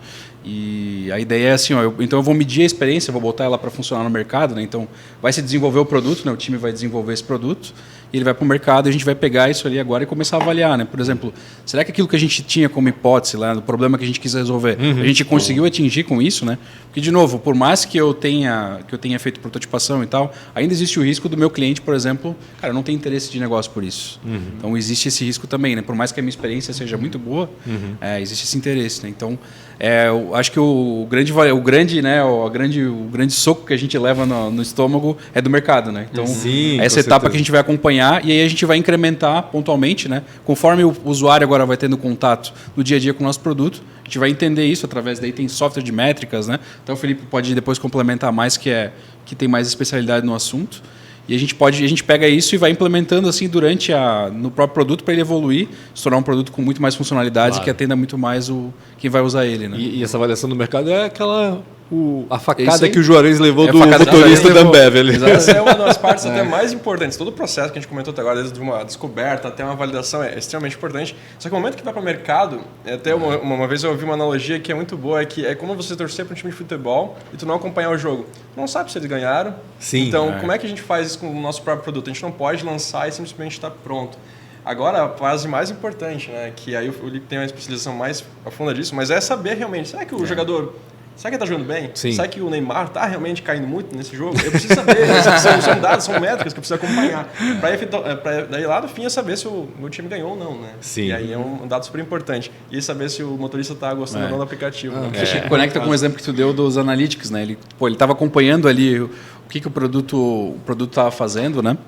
E a ideia é assim, então eu vou medir a experiência, vou botar ela para funcionar no mercado, né? Então vai se desenvolver o produto, né? O time vai desenvolver esse produto e ele vai para o mercado e a gente vai pegar isso ali agora e começar a avaliar, né? Por exemplo, será que aquilo que a gente tinha como hipótese lá, o problema que a gente quis resolver, a gente conseguiu atingir com isso, né? Porque, de novo, por mais que eu tenha feito prototipação e tal, ainda existe o risco do meu cliente, por exemplo, cara, não tem interesse de negócio por isso. Então existe esse risco também, né? Por mais que a minha experiência seja muito boa, existe esse interesse, né? Então, eu acho que o grande soco que a gente leva no estômago é do mercado, né? Então, essa etapa que a gente vai acompanhar e aí a gente vai incrementar pontualmente, né? Conforme o usuário agora vai tendo contato no dia a dia com o nosso produto, a gente vai entender isso através daí tem software de métricas, né? Então o Felipe pode depois complementar mais que tem mais especialidade no assunto. E a gente pega isso e vai implementando assim no próprio produto para ele evoluir, se tornar um produto com muito mais funcionalidades, que atenda muito mais quem vai usar ele, né? E essa avaliação do mercado é a facada que o Juarez levou do facada motorista da Ambev. Essa é uma das partes até mais importantes. Todo o processo que a gente comentou até agora, desde uma descoberta até uma validação, é extremamente importante. Só que o momento que vai para o mercado, até uma vez eu ouvi uma analogia que é muito boa, é como você torcer para um time de futebol e tu não acompanhar o jogo. Tu não sabe se eles ganharam. Sim, então, como é que a gente faz isso com o nosso próprio produto? A gente não pode lançar e simplesmente estar pronto. Agora, a fase mais importante, né, que aí o Felipe tem uma especialização mais profunda disso, mas é saber realmente, será que o jogador... Será que ele está jogando bem? Sim. Será que o Neymar está realmente caindo muito nesse jogo? Eu preciso saber. São dados, são métricas que eu preciso acompanhar. Para daí lá no fim é saber se o meu time ganhou ou não. Né? Sim. E aí é um dado super importante. E saber se o motorista está gostando ou não do aplicativo. Conecta com o exemplo que tu deu dos analytics, né? Ele estava acompanhando ali o que o produto estava fazendo, né?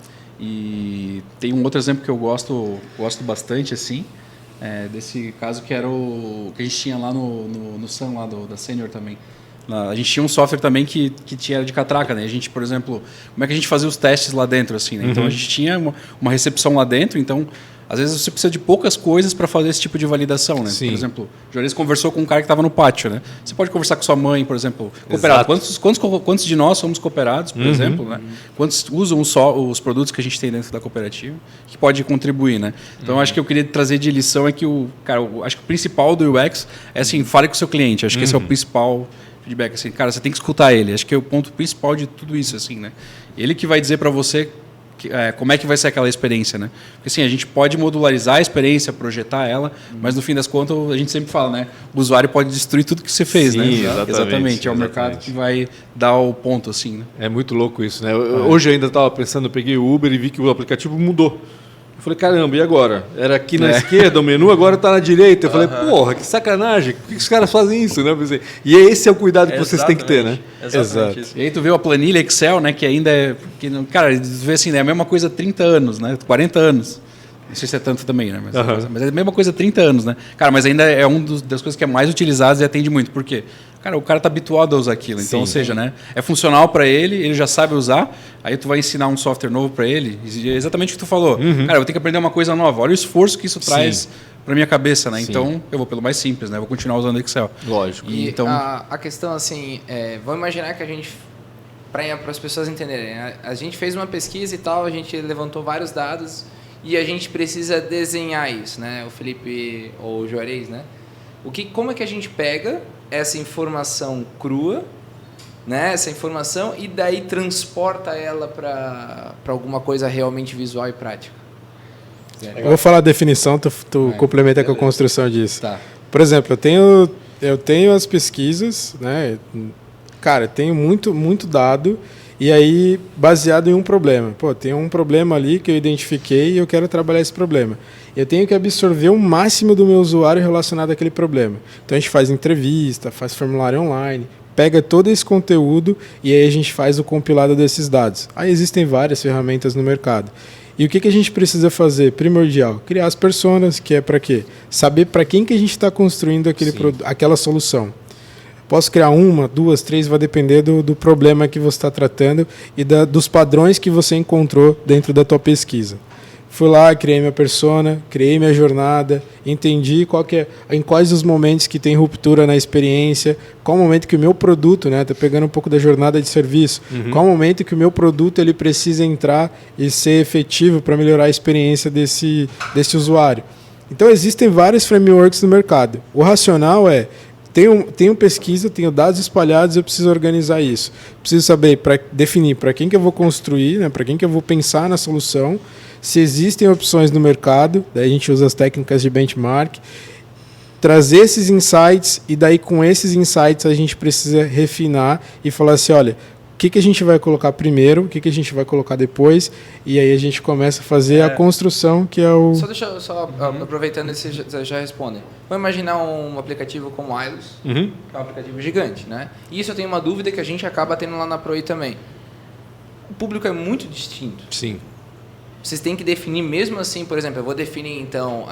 E tem um outro exemplo que eu gosto bastante, assim, desse caso que era o que a gente tinha lá no Sun, lá da Senior também. A gente tinha um software também que tinha de catraca, né? A gente, por exemplo, como é que a gente fazia os testes lá dentro, assim, né? Então a gente tinha uma recepção lá dentro, então às vezes você precisa de poucas coisas para fazer esse tipo de validação, né? Sim. Por exemplo, o Juarez conversou com um cara que estava no pátio, né? Você pode conversar com sua mãe, por exemplo, cooperado. Quantos de nós somos cooperados, por exemplo, né? Quantos usam os produtos que a gente tem dentro da cooperativa que pode contribuir, né? Então, acho que eu queria trazer de lição é que acho que o principal do UX é assim, fale com o seu cliente. Acho que esse é o principal feedback, assim, cara, você tem que escutar ele. Acho que é o ponto principal de tudo isso, assim, né? Ele que vai dizer para você como é que vai ser aquela experiência, né? Porque assim, a gente pode modularizar a experiência, projetar ela, mas no fim das contas a gente sempre fala, né? O usuário pode destruir tudo que você fez, né? Exatamente. É o mercado que vai dar o ponto, assim, né? É muito louco isso, né? Hoje eu ainda estava pensando, eu peguei o Uber e vi que o aplicativo mudou. Eu falei, caramba, e agora? Era aqui na esquerda o menu, agora está na direita. Eu falei, porra, que sacanagem. Por que os caras fazem isso, né? E esse é o cuidado que vocês têm que ter, né? Exato. E aí tu vê a planilha Excel, né? Que ainda é... cara, tu vê assim, é a mesma coisa há 30 anos, né? 40 anos. Não sei se é tanto também, né? Mas é a mesma coisa há 30 anos, né? Cara, mas ainda é uma das coisas que é mais utilizadas e atende muito. Por quê? Cara, o cara está habituado a usar aquilo. Então, ou seja, né? É funcional para ele já sabe usar. Aí tu vai ensinar um software novo para ele. É exatamente o que tu falou. Cara, eu vou ter que aprender uma coisa nova. Olha o esforço que isso traz para minha cabeça, né? Sim. Então, eu vou pelo mais simples, né? Eu vou continuar usando Excel. Lógico. E então... a questão, assim, vamos imaginar que a gente, para as pessoas entenderem, a gente fez uma pesquisa e tal, a gente levantou vários dados e a gente precisa desenhar isso, né? O Felipe ou o Juarez, né? Como é que a gente pega essa informação crua, né, essa informação e daí transporta ela para alguma coisa realmente visual e prática. Eu vou falar a definição, tu complementa com a construção disso. Tá. Por exemplo, eu tenho as pesquisas, né? Cara, eu tenho muito dado e aí baseado em um problema. Pô, tem um problema ali que eu identifiquei e eu quero trabalhar esse problema. Eu tenho que absorver o máximo do meu usuário relacionado àquele problema. Então a gente faz entrevista, faz formulário online, pega todo esse conteúdo e aí a gente faz o compilado desses dados. Aí existem várias ferramentas no mercado. E o que a gente precisa fazer? Primordial, criar as personas, que é para quê? Saber para quem que a gente está construindo aquela solução. Posso criar 1, 2, 3, vai depender do problema que você está tratando e dos padrões que você encontrou dentro da tua pesquisa. Fui lá, criei minha persona, criei minha jornada, entendi em quais os momentos que tem ruptura na experiência, qual o momento que o meu produto, né, tô pegando um pouco da jornada de serviço, qual o momento que o meu produto ele precisa entrar e ser efetivo para melhorar a experiência desse usuário. Então existem vários frameworks no mercado. O racional é tenho pesquisa, tenho dados espalhados, eu preciso organizar isso. Preciso saber, definir para quem que eu vou construir, né, para quem que eu vou pensar na solução, se existem opções no mercado, daí a gente usa as técnicas de benchmark, trazer esses insights e daí com esses insights a gente precisa refinar e falar assim, olha, o que a gente vai colocar primeiro, o que a gente vai colocar depois, e aí a gente começa a fazer a construção, que é o... Aproveitando esse, você já responde. Vamos imaginar um aplicativo como o Ilus, que é um aplicativo gigante, né? E isso eu tenho uma dúvida que a gente acaba tendo lá na ProWay também. O público é muito distinto. Sim. Vocês têm que definir mesmo assim, por exemplo, eu vou definir então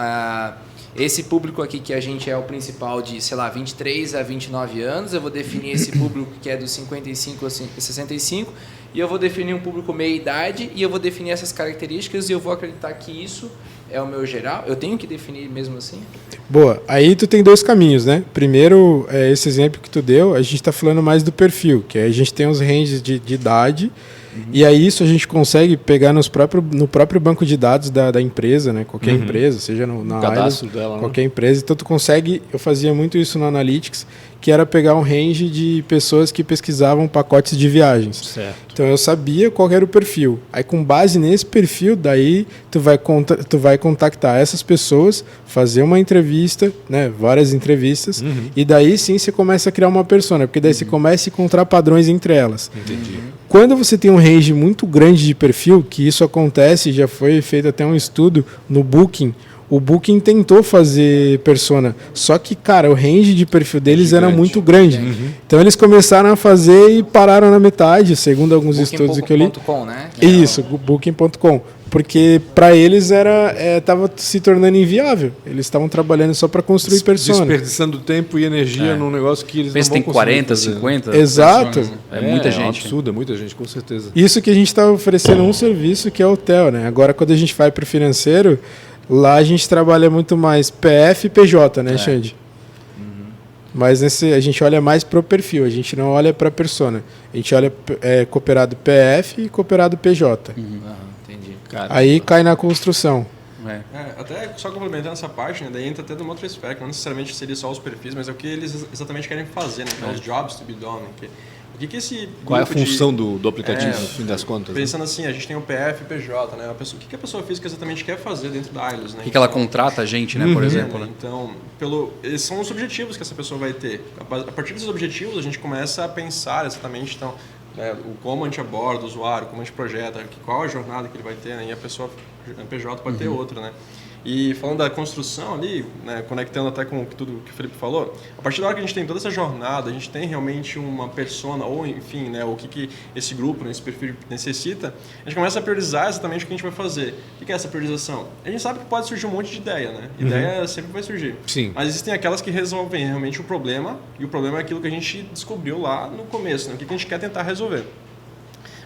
esse público aqui que a gente é o principal de, sei lá, 23 a 29 anos, eu vou definir esse público que é dos 55 a 65 e eu vou definir um público meia-idade e eu vou definir essas características e eu vou acreditar que isso é o meu geral. Eu tenho que definir mesmo assim? Boa. Aí tu tem 2 caminhos, né? Primeiro, esse exemplo que tu deu, a gente está falando mais do perfil, que a gente tem os ranges de idade. E aí isso a gente consegue pegar no próprio banco de dados da empresa, né? Qualquer empresa, seja na cadastro dela, qualquer empresa. Então tu consegue, eu fazia muito isso no Analytics, que era pegar um range de pessoas que pesquisavam pacotes de viagens. Certo. Então eu sabia qual era o perfil. Aí com base nesse perfil, daí tu vai contactar essas pessoas, fazer uma entrevista, né? Várias entrevistas, e daí sim você começa a criar uma persona, porque daí você começa a encontrar padrões entre elas. Entendi. Quando você tem um range muito grande de perfil, que isso acontece, já foi feito até um estudo no Booking, o Booking tentou fazer persona, só que, cara, o range de perfil deles era muito grande. Então eles começaram a fazer e pararam na metade, segundo alguns estudos que eu li. Booking.com, né? Isso, Booking.com. Porque para eles estava se tornando inviável. Eles estavam trabalhando só para construir persona. Desperdiçando tempo e energia num negócio que eles Pensa não vão tem 40, fazer. 50 Exato. pessoas, né? É muita gente. É um absurdo, é muita gente, com certeza. Isso que a gente está oferecendo um serviço que é o hotel, né? Agora, quando a gente vai para o financeiro, lá a gente trabalha muito mais PF e PJ, né, Xande? Mas a gente olha mais para o perfil, a gente não olha para a persona. A gente olha cooperado PF e cooperado PJ. Entendi. Aí cai na construção. Até só complementando essa parte, né, daí entra até num outro aspecto, não necessariamente seria só os perfis, mas é o que eles exatamente querem fazer, né, os jobs to be done. Qual é a função do aplicativo, no fim das contas? Pensando assim, a gente tem o PF e o PJ, né? O que a pessoa física exatamente quer fazer dentro da Ilus, né? O que ela contrata a gente, né, por exemplo? Né? Então, esses são os objetivos que essa pessoa vai ter. A partir desses objetivos, a gente começa a pensar exatamente, então, né, como a gente aborda o usuário, como a gente projeta, qual a jornada que ele vai ter, né? E a pessoa, a PJ pode ter outra, né? E falando da construção ali, né, conectando até com tudo que o Felipe falou, a partir da hora que a gente tem toda essa jornada, a gente tem realmente uma persona, ou enfim, né, o que esse grupo, né, esse perfil necessita, a gente começa a priorizar exatamente o que a gente vai fazer. O que é essa priorização? A gente sabe que pode surgir um monte de ideia, né? Ideia sempre vai surgir. Sim. Mas existem aquelas que resolvem realmente o problema, e o problema é aquilo que a gente descobriu lá no começo, né? O que a gente quer tentar resolver.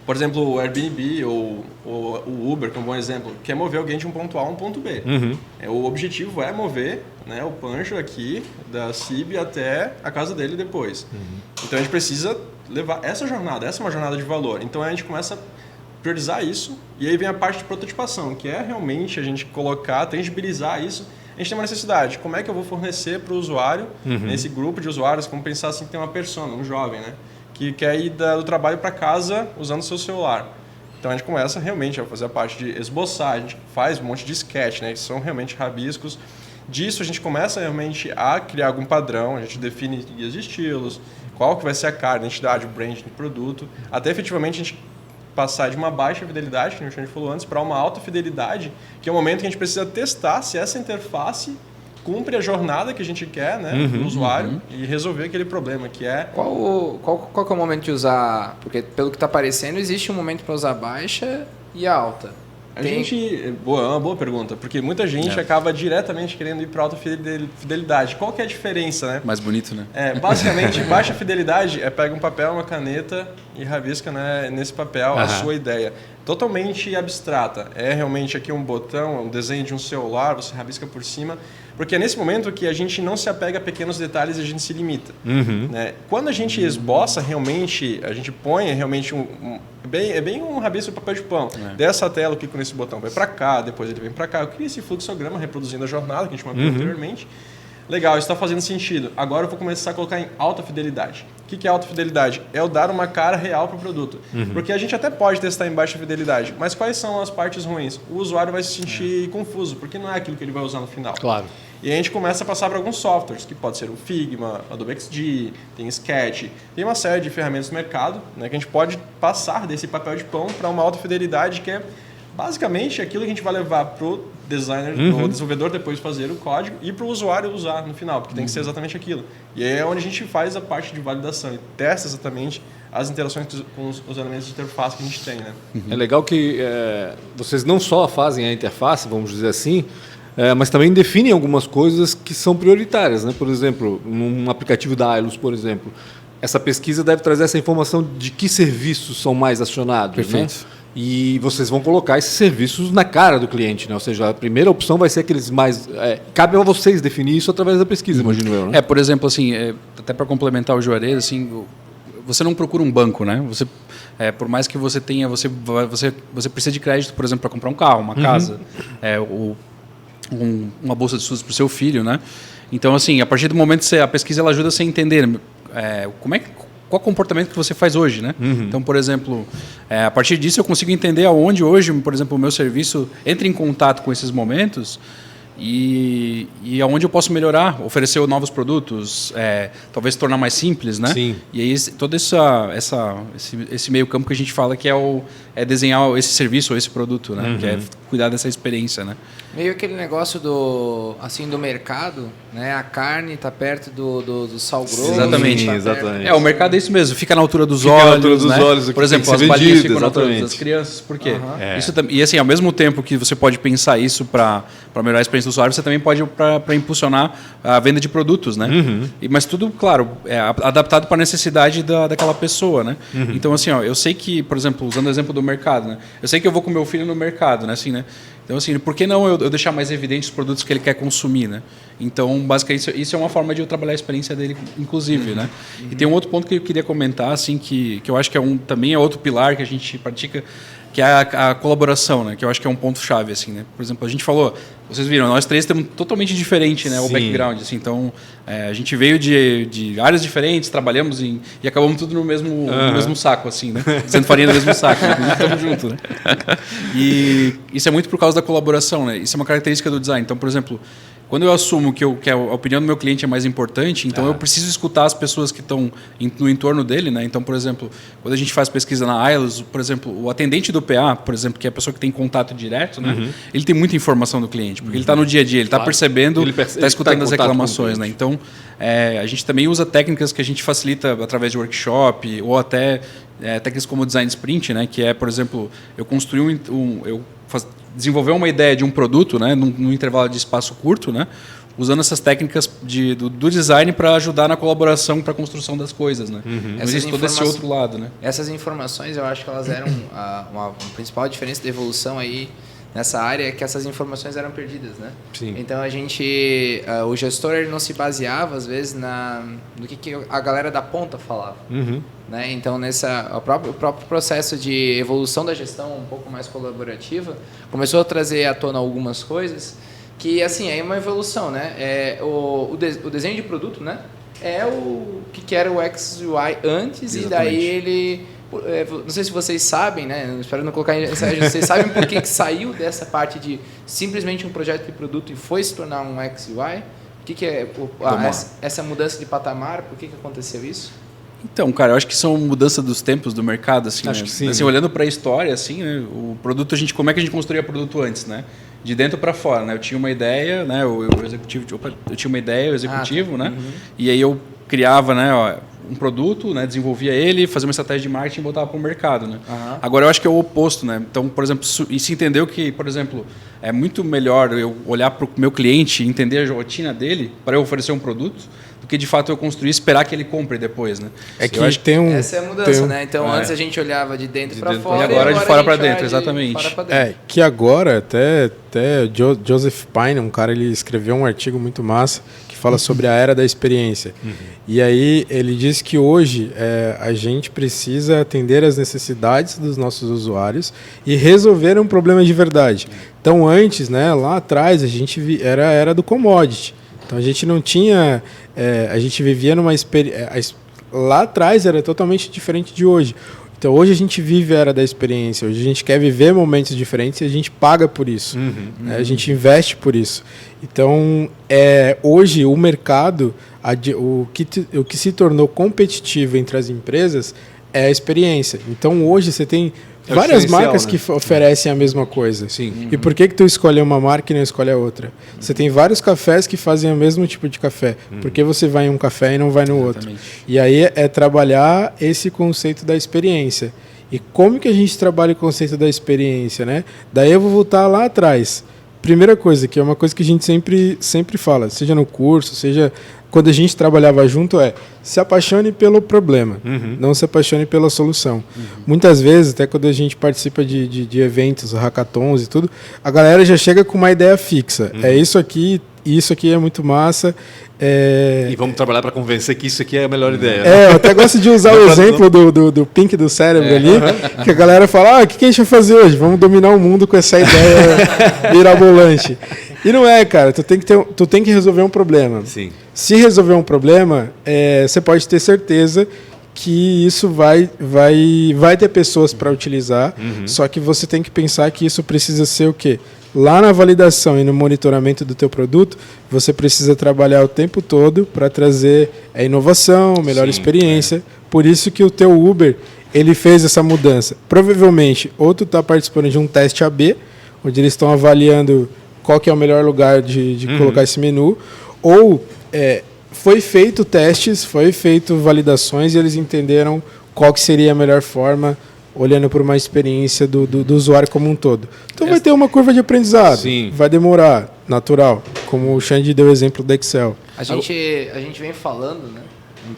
Por exemplo, o Airbnb ou o Uber, que é um bom exemplo, quer mover alguém de um ponto A a um ponto B. O objetivo é mover, né, o Pancho aqui da CIB até a casa dele depois. Então a gente precisa levar essa jornada, essa é uma jornada de valor. Então a gente começa a priorizar isso e aí vem a parte de prototipação, que é realmente a gente colocar, tangibilizar isso. A gente tem uma necessidade, como é que eu vou fornecer para o usuário, nesse grupo de usuários, como pensar assim que tem uma persona, um jovem, né? que quer ir do trabalho para casa usando o seu celular. Então a gente começa realmente a fazer a parte de esboçar, a gente faz um monte de sketch, né, que são realmente rabiscos. Disso a gente começa realmente a criar algum padrão, a gente define guias de estilos, qual que vai ser a cara, a identidade, o branding do produto, até efetivamente a gente passar de uma baixa fidelidade, que a gente falou antes, para uma alta fidelidade, que é o momento que a gente precisa testar se essa interface cumpre a jornada que a gente quer, né, do usuário e resolver aquele problema que é... Qual que é o momento de usar? Porque pelo que está aparecendo, existe um momento para usar baixa e alta. Uma boa pergunta, porque muita gente acaba diretamente querendo ir para alta fidelidade. Qual que é a diferença, né? Mais bonito, né? Basicamente, baixa fidelidade pega um papel, uma caneta e rabisca, né, nesse papel a sua ideia. Totalmente abstrata. É realmente aqui um botão, um desenho de um celular, você rabisca por cima. Porque é nesse momento que a gente não se apega a pequenos detalhes e a gente se limita. Né? Quando a gente esboça realmente, a gente põe realmente é bem um rabisco de papel de pão. Dessa tela, eu clico nesse botão, vai para cá, depois ele vem para cá. Eu crio esse fluxograma reproduzindo a jornada que a gente mapeou anteriormente. Legal, isso está fazendo sentido. Agora eu vou começar a colocar em alta fidelidade. O que é alta fidelidade? É eu dar uma cara real para o produto. Porque a gente até pode testar em baixa fidelidade, mas quais são as partes ruins? O usuário vai se sentir confuso, porque não é aquilo que ele vai usar no final. Claro. E a gente começa a passar para alguns softwares, que pode ser o Figma, Adobe XD, tem Sketch, tem uma série de ferramentas no mercado, né, que a gente pode passar desse papel de pão para uma alta fidelidade, que é basicamente aquilo que a gente vai levar para o designer, para o desenvolvedor depois fazer o código e para o usuário usar no final, porque tem que ser exatamente aquilo. E aí é onde a gente faz a parte de validação e testa exatamente as interações com os elementos de interface que a gente tem. Né? É legal que vocês não só fazem a interface, vamos dizer assim, mas também definem algumas coisas que são prioritárias. Né? Por exemplo, num aplicativo da Ailus, por exemplo, essa pesquisa deve trazer essa informação de que serviços são mais acionados. Perfeito. Né? E vocês vão colocar esses serviços na cara do cliente. Né? Ou seja, a primeira opção vai ser aqueles mais... cabe a vocês definir isso através da pesquisa, imagino eu. Né? Por exemplo, assim, até para complementar o Juarez, assim, você não procura um banco, né? Você, por mais que você tenha... Você precisa de crédito, por exemplo, para comprar um carro, uma casa, uma bolsa de estudos para o seu filho, né? Então, assim, a partir do momento que a pesquisa ela ajuda você a entender qual comportamento que você faz hoje, né? Então, por exemplo, a partir disso eu consigo entender aonde hoje, por exemplo, o meu serviço entra em contato com esses momentos e aonde eu posso melhorar, oferecer novos produtos, talvez tornar mais simples, né? Sim. E aí todo esse meio campo que a gente fala que é desenhar esse serviço ou esse produto, né? Que é cuidar dessa experiência, né? Meio aquele negócio do mercado, né? A carne está perto do sal grosso. Exatamente. Tá Exatamente. O mercado é isso mesmo, fica na altura dos Fica olhos. na altura dos né? olhos, o que por exemplo, tem que as ser balinhas vendido, ficam na altura exatamente. das crianças. Por quê? E assim, ao mesmo tempo que você pode pensar isso para melhorar a experiência do usuário, você também pode para impulsionar a venda de produtos, né? Mas tudo, claro, adaptado para a necessidade daquela pessoa, né? Então, assim, eu sei que, por exemplo, usando o exemplo do mercado, né? Eu sei que eu vou com meu filho no mercado, né? Assim, né? Então, assim, por que não eu deixar mais evidente os produtos que ele quer consumir, né? Então, basicamente, isso é uma forma de eu trabalhar a experiência dele, inclusive, né? E tem um outro ponto que eu queria comentar, assim, que eu acho que também é outro pilar que a gente pratica, que é a colaboração, né? Que eu acho que é um ponto-chave, assim, né? Por exemplo, a gente falou, vocês viram, nós três temos totalmente diferente, né? O background, assim, então a gente veio de áreas diferentes, trabalhamos e acabamos tudo no mesmo saco, assim, né? Sendo farinha do mesmo saco, né? Estamos juntos, né? E isso é muito por causa da colaboração, né? Isso é uma característica do design. Então, por exemplo, quando eu assumo que a opinião do meu cliente é mais importante, então eu preciso escutar as pessoas que estão no entorno dele, né? Então, por exemplo, quando a gente faz pesquisa na Ailus, por exemplo, o atendente do PA, por exemplo, que é a pessoa que tem contato direto, né? Ele tem muita informação do cliente, porque ele está no dia a dia, ele está percebendo, está escutando as reclamações, né? Então, a gente também usa técnicas que a gente facilita através de workshop ou até técnicas como design sprint, né? Que é, por exemplo, eu construir desenvolver uma ideia de um produto, né, num intervalo de espaço curto, né, usando essas técnicas do design para ajudar na colaboração para a construção das coisas, né? Existe todo esse outro lado, né? Essas informações, eu acho que elas eram uma principal diferença da evolução aí nessa área, é que essas informações eram perdidas, né? Sim. Então o gestor ele não se baseava às vezes no que a galera da ponta falava. Né? Então, o próprio processo de evolução da gestão um pouco mais colaborativa começou a trazer à tona algumas coisas que, assim, é uma evolução, né? O desenho de produto, né? é o que era o XUI antes. Exatamente. E daí ele... Não sei se vocês sabem, né? Espero não colocar em ensaio. Vocês sabem por que saiu dessa parte de simplesmente um projeto de produto e foi se tornar um XUI? O que é essa mudança de patamar? Por que aconteceu isso? Então, cara, eu acho que são mudança dos tempos do mercado, assim, acho né? que sim, assim, olhando para a história, assim, né? O produto, como é que a gente construía produto antes, né? De dentro para fora, né? Eu tinha uma ideia, né? O executivo, eu tinha uma ideia, o executivo, né? Uhum. E aí eu criava, né? Um produto, né? Desenvolvia ele, fazia uma estratégia de marketing e botava para o mercado, né? Uhum. Agora eu acho que é o oposto, né? Então, por exemplo, e se entendeu que, por exemplo, é muito melhor eu olhar para o meu cliente e entender a rotina dele para eu oferecer um produto, do que de fato eu construir e esperar que ele compre depois, né? É que essa é a mudança, né? Então antes a gente olhava de dentro para fora e agora de fora para dentro, exatamente. Que agora até Joseph Pine, um cara, ele escreveu um artigo muito massa que fala sobre a era da experiência. E aí ele diz que hoje a gente precisa atender às necessidades dos nossos usuários e resolver um problema de verdade. Então antes, né, lá atrás, a gente era do commodity. Então a gente não tinha... a gente vivia numa experiência... Lá atrás era totalmente diferente de hoje. Então hoje a gente vive a era da experiência. Hoje a gente quer viver momentos diferentes e a gente paga por isso. Né? A gente investe por isso. Então hoje o mercado, o que se tornou competitivo entre as empresas é a experiência. Então hoje você tem várias marcas, né, que oferecem a mesma coisa. Sim. E por que tu escolhe uma marca e não escolhe a outra? Você tem vários cafés que fazem o mesmo tipo de café. Por que você vai em um café e não vai no outro? E aí é trabalhar esse conceito da experiência. E como que a gente trabalha o conceito da experiência, né? Daí eu vou voltar lá atrás. Primeira coisa, que é uma coisa que a gente sempre fala, seja no curso, seja quando a gente trabalhava junto, se apaixone pelo problema, não se apaixone pela solução. Muitas vezes, até quando a gente participa de eventos, hackathons e tudo, a galera já chega com uma ideia fixa. É isso aqui é muito massa. E vamos trabalhar para convencer que isso aqui é a melhor ideia. Eu até gosto de usar o exemplo do pink do cérebro ali, que a galera fala, o que a gente vai fazer hoje? Vamos dominar o mundo com essa ideia mirabolante. E não é, cara. Tu tem que resolver um problema. Sim. Se resolver um problema, você pode ter certeza que isso vai ter pessoas para utilizar, só que você tem que pensar que isso precisa ser o quê? Lá na validação e no monitoramento do teu produto, você precisa trabalhar o tempo todo para trazer a inovação, melhor experiência. Por isso que o teu Uber, ele fez essa mudança. Provavelmente, ou tu está participando de um teste AB, onde eles estão avaliando qual que é o melhor lugar de colocar esse menu, ou foi feito testes, foi feito validações e eles entenderam qual que seria a melhor forma, olhando por uma experiência do usuário como um todo. Então vai ter uma curva de aprendizado. Sim. Vai demorar, natural. Como o Xande deu o exemplo do Excel. A gente vem falando, né?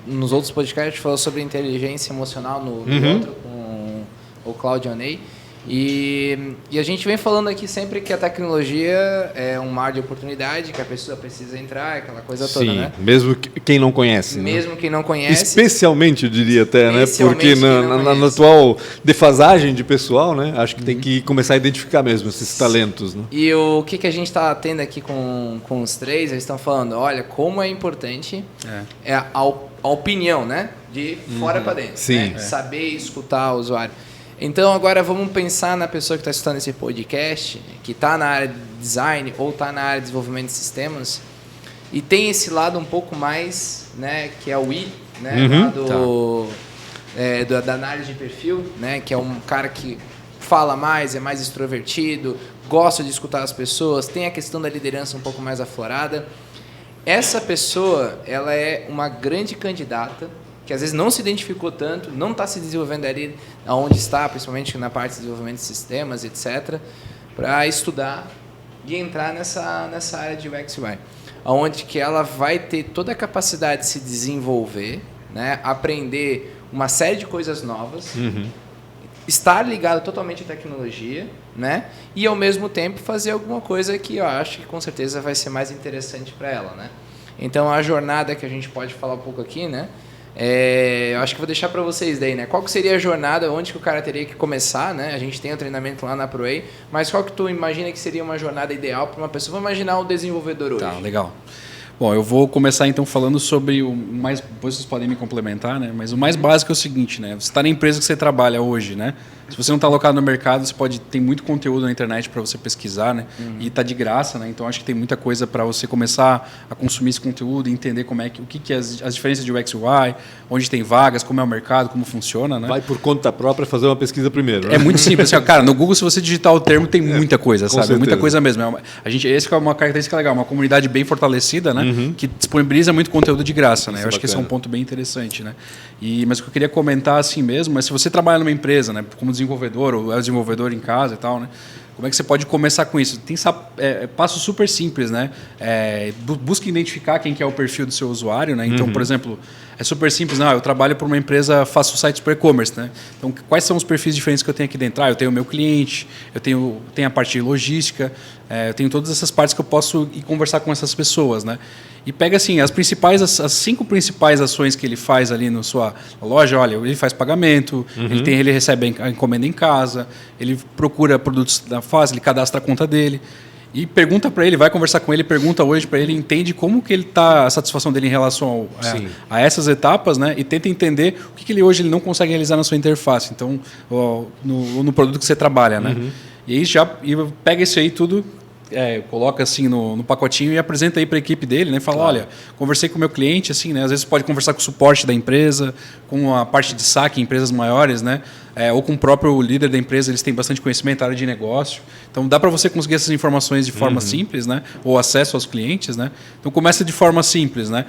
Nos outros podcasts a gente falou sobre inteligência emocional no outro, com o Claudio Ney. E a gente vem falando aqui sempre que a tecnologia é um mar de oportunidade, que a pessoa precisa entrar, aquela coisa toda, né? Mesmo quem não conhece. Mesmo quem não conhece. Especialmente, eu diria até, né? Porque na atual defasagem de pessoal, né? Acho que tem que começar a identificar mesmo esses talentos. Né? E o que a gente está tendo aqui com os três, eles estão falando, olha, como é importante a opinião, né? De fora para dentro. Sim. Né? Saber escutar o usuário. Então, agora vamos pensar na pessoa que está escutando esse podcast, que está na área de design ou está na área de desenvolvimento de sistemas e tem esse lado um pouco mais, né, que é o I, né, da análise de perfil, né, que é um cara que fala mais, é mais extrovertido, gosta de escutar as pessoas, tem a questão da liderança um pouco mais aflorada. Essa pessoa, ela é uma grande candidata que às vezes não se identificou tanto, não está se desenvolvendo ali onde está, principalmente na parte de desenvolvimento de sistemas, etc., para estudar e entrar nessa área de UX UI, onde que ela vai ter toda a capacidade de se desenvolver, né, aprender uma série de coisas novas, estar ligado totalmente à tecnologia, né, e ao mesmo tempo fazer alguma coisa que eu acho que com certeza vai ser mais interessante para ela, né? Então a jornada que a gente pode falar um pouco aqui, né? Eu acho que vou deixar para vocês daí, né? Qual que seria a jornada, onde que o cara teria que começar, né? A gente tem o treinamento lá na ProWay, mas qual que tu imagina que seria uma jornada ideal para uma pessoa? Vamos imaginar um desenvolvedor hoje. Tá, legal. Bom, eu vou começar então falando sobre o mais... Depois vocês podem me complementar, né? Mas o mais básico é o seguinte, né? Você está na empresa que você trabalha hoje, né? Se você não está alocado no mercado, você pode ter muito conteúdo na internet para você pesquisar, né? E está de graça, né? Então acho que tem muita coisa para você começar a consumir esse conteúdo e entender como é que, o que é as diferenças de UX e UI, onde tem vagas, como é o mercado, como funciona, né? Vai por conta própria fazer uma pesquisa primeiro. Né? É muito simples. Assim, cara, no Google, se você digitar o termo, tem muita coisa, sabe? certeza. Muita coisa mesmo. Essa é uma característica legal, uma comunidade bem fortalecida, né? Que disponibiliza muito conteúdo de graça, né? Eu acho que esse é um ponto bem interessante, né? Mas o que eu queria comentar assim mesmo é se você trabalha numa empresa, né? Como desenvolvedor ou é desenvolvedor em casa e tal, né? Como é que você pode começar com isso? Tem passos super simples, né? Busca identificar quem que é o perfil do seu usuário, né? Então, por exemplo, é super simples. Eu trabalho para uma empresa, faço sites para e-commerce, né? Então, quais são os perfis diferentes que eu tenho aqui dentro? Eu tenho o meu cliente, eu tenho a parte de logística, eu tenho todas essas partes que eu posso ir conversar com essas pessoas, né? E pega assim, as 5 principais ações que ele faz ali na sua loja. Olha, ele faz pagamento, ele recebe a encomenda em casa, ele procura produtos da fase, ele cadastra a conta dele e pergunta para ele, vai conversar com ele, pergunta hoje para ele, entende como que ele está, a satisfação dele em relação a essas etapas, né? E tenta entender o que ele hoje ele não consegue realizar na sua interface, então no produto que você trabalha, né? E aí pega isso aí tudo. Coloca assim no pacotinho e apresenta aí para a equipe dele, né? Fala, olha, conversei com o meu cliente, assim, né? Às vezes pode conversar com o suporte da empresa, com a parte de saque em empresas maiores, né? Ou com o próprio líder da empresa, eles têm bastante conhecimento na área de negócio. Então dá para você conseguir essas informações de forma simples, né? Ou acesso aos clientes, né? Então começa de forma simples, né?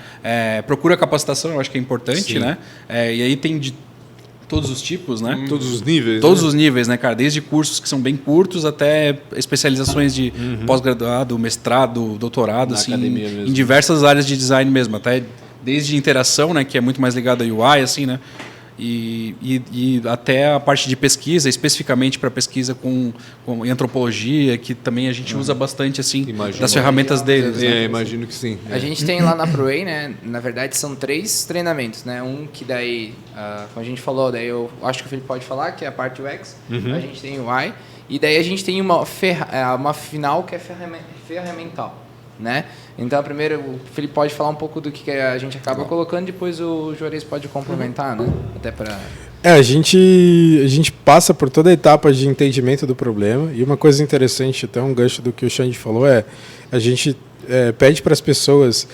Procura capacitação, eu acho que é importante, né? E aí tem de todos os tipos, né? Todos os níveis. Todos os níveis, né, cara? Desde cursos que são bem curtos até especializações de pós-graduado, mestrado, doutorado, assim, em diversas áreas de design mesmo, até desde interação, né, que é muito mais ligado a UI, assim, né? E até a parte de pesquisa, especificamente para pesquisa em antropologia, que também a gente usa bastante, assim, das ferramentas deles. Né? Imagino que sim. A gente tem lá na ProWay, né? Na verdade, são 3 treinamentos, né? Um que daí, como a gente falou, daí eu acho que o Felipe pode falar, que é a parte UX. A gente tem o UI. E daí a gente tem uma final que é ferramental, né? Então, primeiro o Felipe pode falar um pouco do que a gente acaba colocando, depois o Juarez pode complementar, né? Até para... A gente passa por toda a etapa de entendimento do problema, e uma coisa interessante, até um gancho do que o Xande falou, a gente pede para as pessoas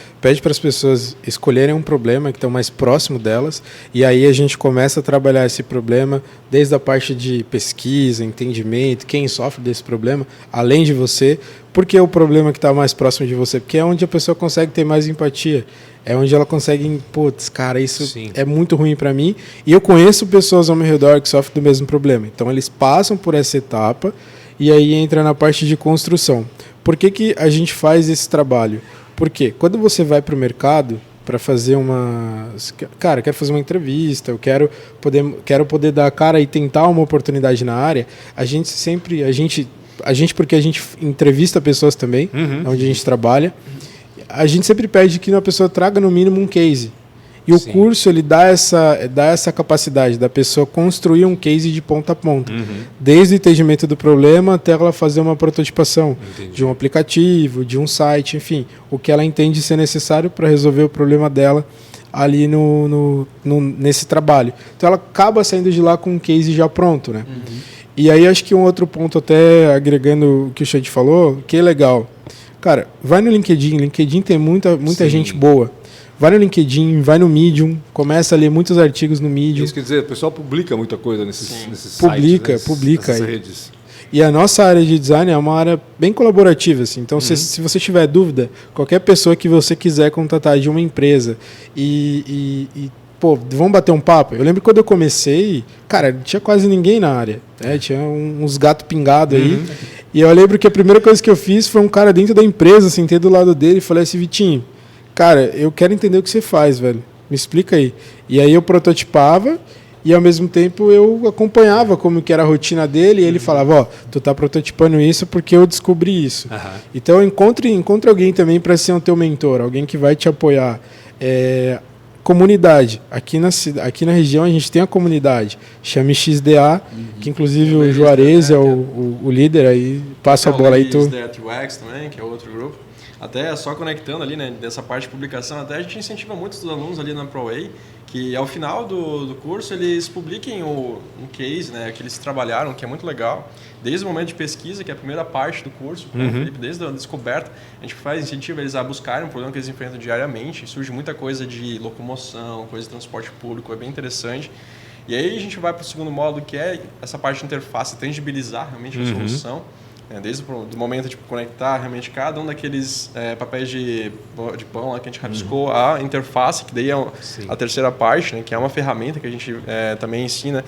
escolherem um problema que estão mais próximo delas, e aí a gente começa a trabalhar esse problema desde a parte de pesquisa, entendimento, quem sofre desse problema, além de você, porque é o problema que está mais próximo de você, porque é onde a pessoa consegue ter mais empatia, é onde ela consegue, putz, cara, isso é muito ruim para mim, e eu conheço pessoas ao meu redor que sofrem do mesmo problema, então eles passam por essa etapa, e aí entra na parte de construção. Por que a gente faz esse trabalho? Porque quando você vai para o mercado para fazer Cara, eu quero fazer uma entrevista, eu quero poder dar a cara e tentar uma oportunidade na área, porque a gente entrevista pessoas também, onde a gente trabalha, a gente sempre pede que a pessoa traga no mínimo um case. E o curso ele dá essa capacidade da pessoa construir um case de ponta a ponta. Desde o entendimento do problema até ela fazer uma prototipação de um aplicativo, de um site, enfim. O que ela entende ser necessário para resolver o problema dela ali nesse trabalho. Então ela acaba saindo de lá com um case já pronto, né? E aí acho que um outro ponto, até agregando o que o Xande falou, que é legal. Cara, vai no LinkedIn. LinkedIn tem muita gente boa. Vai no LinkedIn, vai no Medium, começa a ler muitos artigos no Medium. Isso quer dizer, o pessoal publica muita coisa nesses sites, publica nessas redes. E a nossa área de design é uma área bem colaborativa, assim. Então, se você tiver dúvida, qualquer pessoa que você quiser contratar de uma empresa vamos bater um papo. Eu lembro quando eu comecei, cara, não tinha quase ninguém na área, né? Tinha uns gatos pingados aí. E eu lembro que a primeira coisa que eu fiz foi um cara dentro da empresa, sentei do lado dele e falei assim, Vitinho, cara, eu quero entender o que você faz, velho. Me explica aí. E aí eu prototipava e ao mesmo tempo eu acompanhava como que era a rotina dele e ele falava, tu tá prototipando isso porque eu descobri isso. Então encontre alguém também para ser o teu mentor, alguém que vai te apoiar. Comunidade. Aqui na região a gente tem a comunidade, chama XDA, que inclusive o Juarez é o líder aí, passa a bola aí tu. XDA UX também, que é outro grupo. Até só conectando ali, né, dessa parte de publicação, até a gente incentiva muitos dos alunos ali na ProWay que ao final do curso eles publiquem um case, né, que eles trabalharam, que é muito legal, desde o momento de pesquisa, que é a primeira parte do curso, com o Felipe, desde a descoberta, a gente incentiva eles a buscarem um problema que eles enfrentam diariamente, surge muita coisa de locomoção, coisa de transporte público, é bem interessante. E aí a gente vai para o segundo módulo, que é essa parte de interface, tangibilizar realmente a solução. Desde o momento de conectar realmente cada um daqueles papéis de pão lá que a gente rabiscou, a interface, que daí é a terceira parte, né, que é uma ferramenta que a gente também ensina.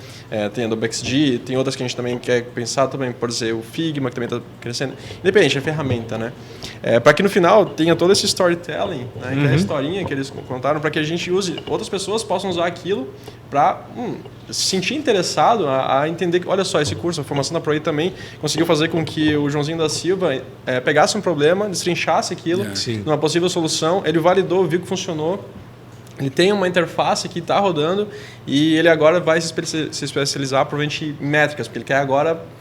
Tem a do BXD, tem outras que a gente também quer pensar também, por exemplo, o Figma, que também está crescendo. Independente, é ferramenta, né? Para que no final tenha todo esse storytelling, né, que é a historinha que eles contaram, para que a gente use, outras pessoas possam usar aquilo para se sentir interessado a entender que, olha só, esse curso, a formação da ProWay também conseguiu fazer com que o Joãozinho da Silva pegasse um problema, destrinchasse aquilo numa possível solução, ele validou, viu que funcionou, ele tem uma interface que está rodando e ele agora vai se especializar provavelmente em métricas, porque ele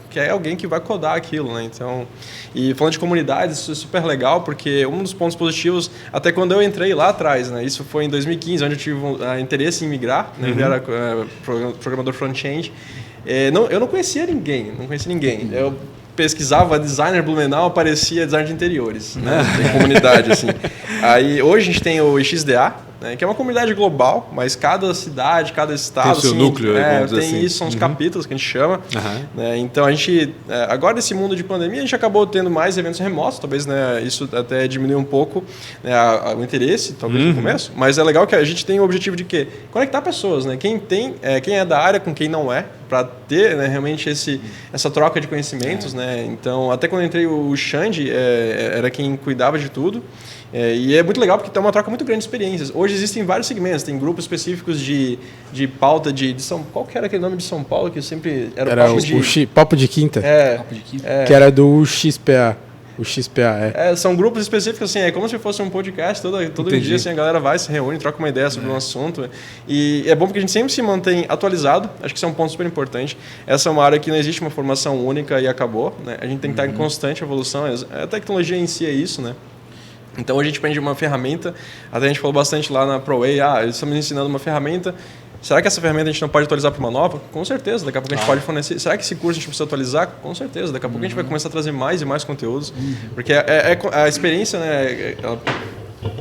quer alguém que vai codar aquilo, né? Então, e falando de comunidades, isso é super legal, porque um dos pontos positivos, até quando eu entrei lá atrás, né? Isso foi em 2015, onde eu tive interesse em migrar, né? Eu era programador front-end. Eu não conhecia ninguém. Eu pesquisava designer Blumenau, aparecia design de interiores, né? Tem comunidade, assim. Aí, hoje a gente tem o XDA, né, que é uma comunidade global, mas cada cidade, cada estado... Tem o seu núcleo, tem assim. isso, são os capítulos que a gente chama. Né, então, a gente... agora, nesse mundo de pandemia, a gente acabou tendo mais eventos remotos, talvez, né, isso até diminuiu um pouco, né, o interesse, talvez, no começo, mas é legal que a gente tem o objetivo de quê? Conectar pessoas, né? Quem é da área com quem não é, para ter, né, realmente essa troca de conhecimentos, né? Então, até quando eu entrei, o Xande era quem cuidava de tudo. E é muito legal porque tem uma troca muito grande de experiências. Hoje existem vários segmentos, tem grupos específicos de pauta de São... Qual que era aquele nome de São Paulo que sempre era Papo de Quinta. Papo de Quinta. Que era do XPA. O XPA, são grupos específicos, assim, é como se fosse um podcast, todo dia assim, a galera vai, se reúne, troca uma ideia sobre um assunto. E é bom porque a gente sempre se mantém atualizado, acho que isso é um ponto super importante. Essa é uma área que não existe uma formação única e acabou, né? A gente tem que estar em constante evolução, a tecnologia em si é isso, né? Então a gente aprende uma ferramenta, até a gente falou bastante lá na ProWay, eles estão me ensinando uma ferramenta. Será que essa ferramenta a gente não pode atualizar para uma nova? Com certeza, daqui a pouco a gente pode fornecer. Será que esse curso a gente precisa atualizar? Com certeza, daqui a pouco a gente vai começar a trazer mais e mais conteúdos, porque a experiência, né, ela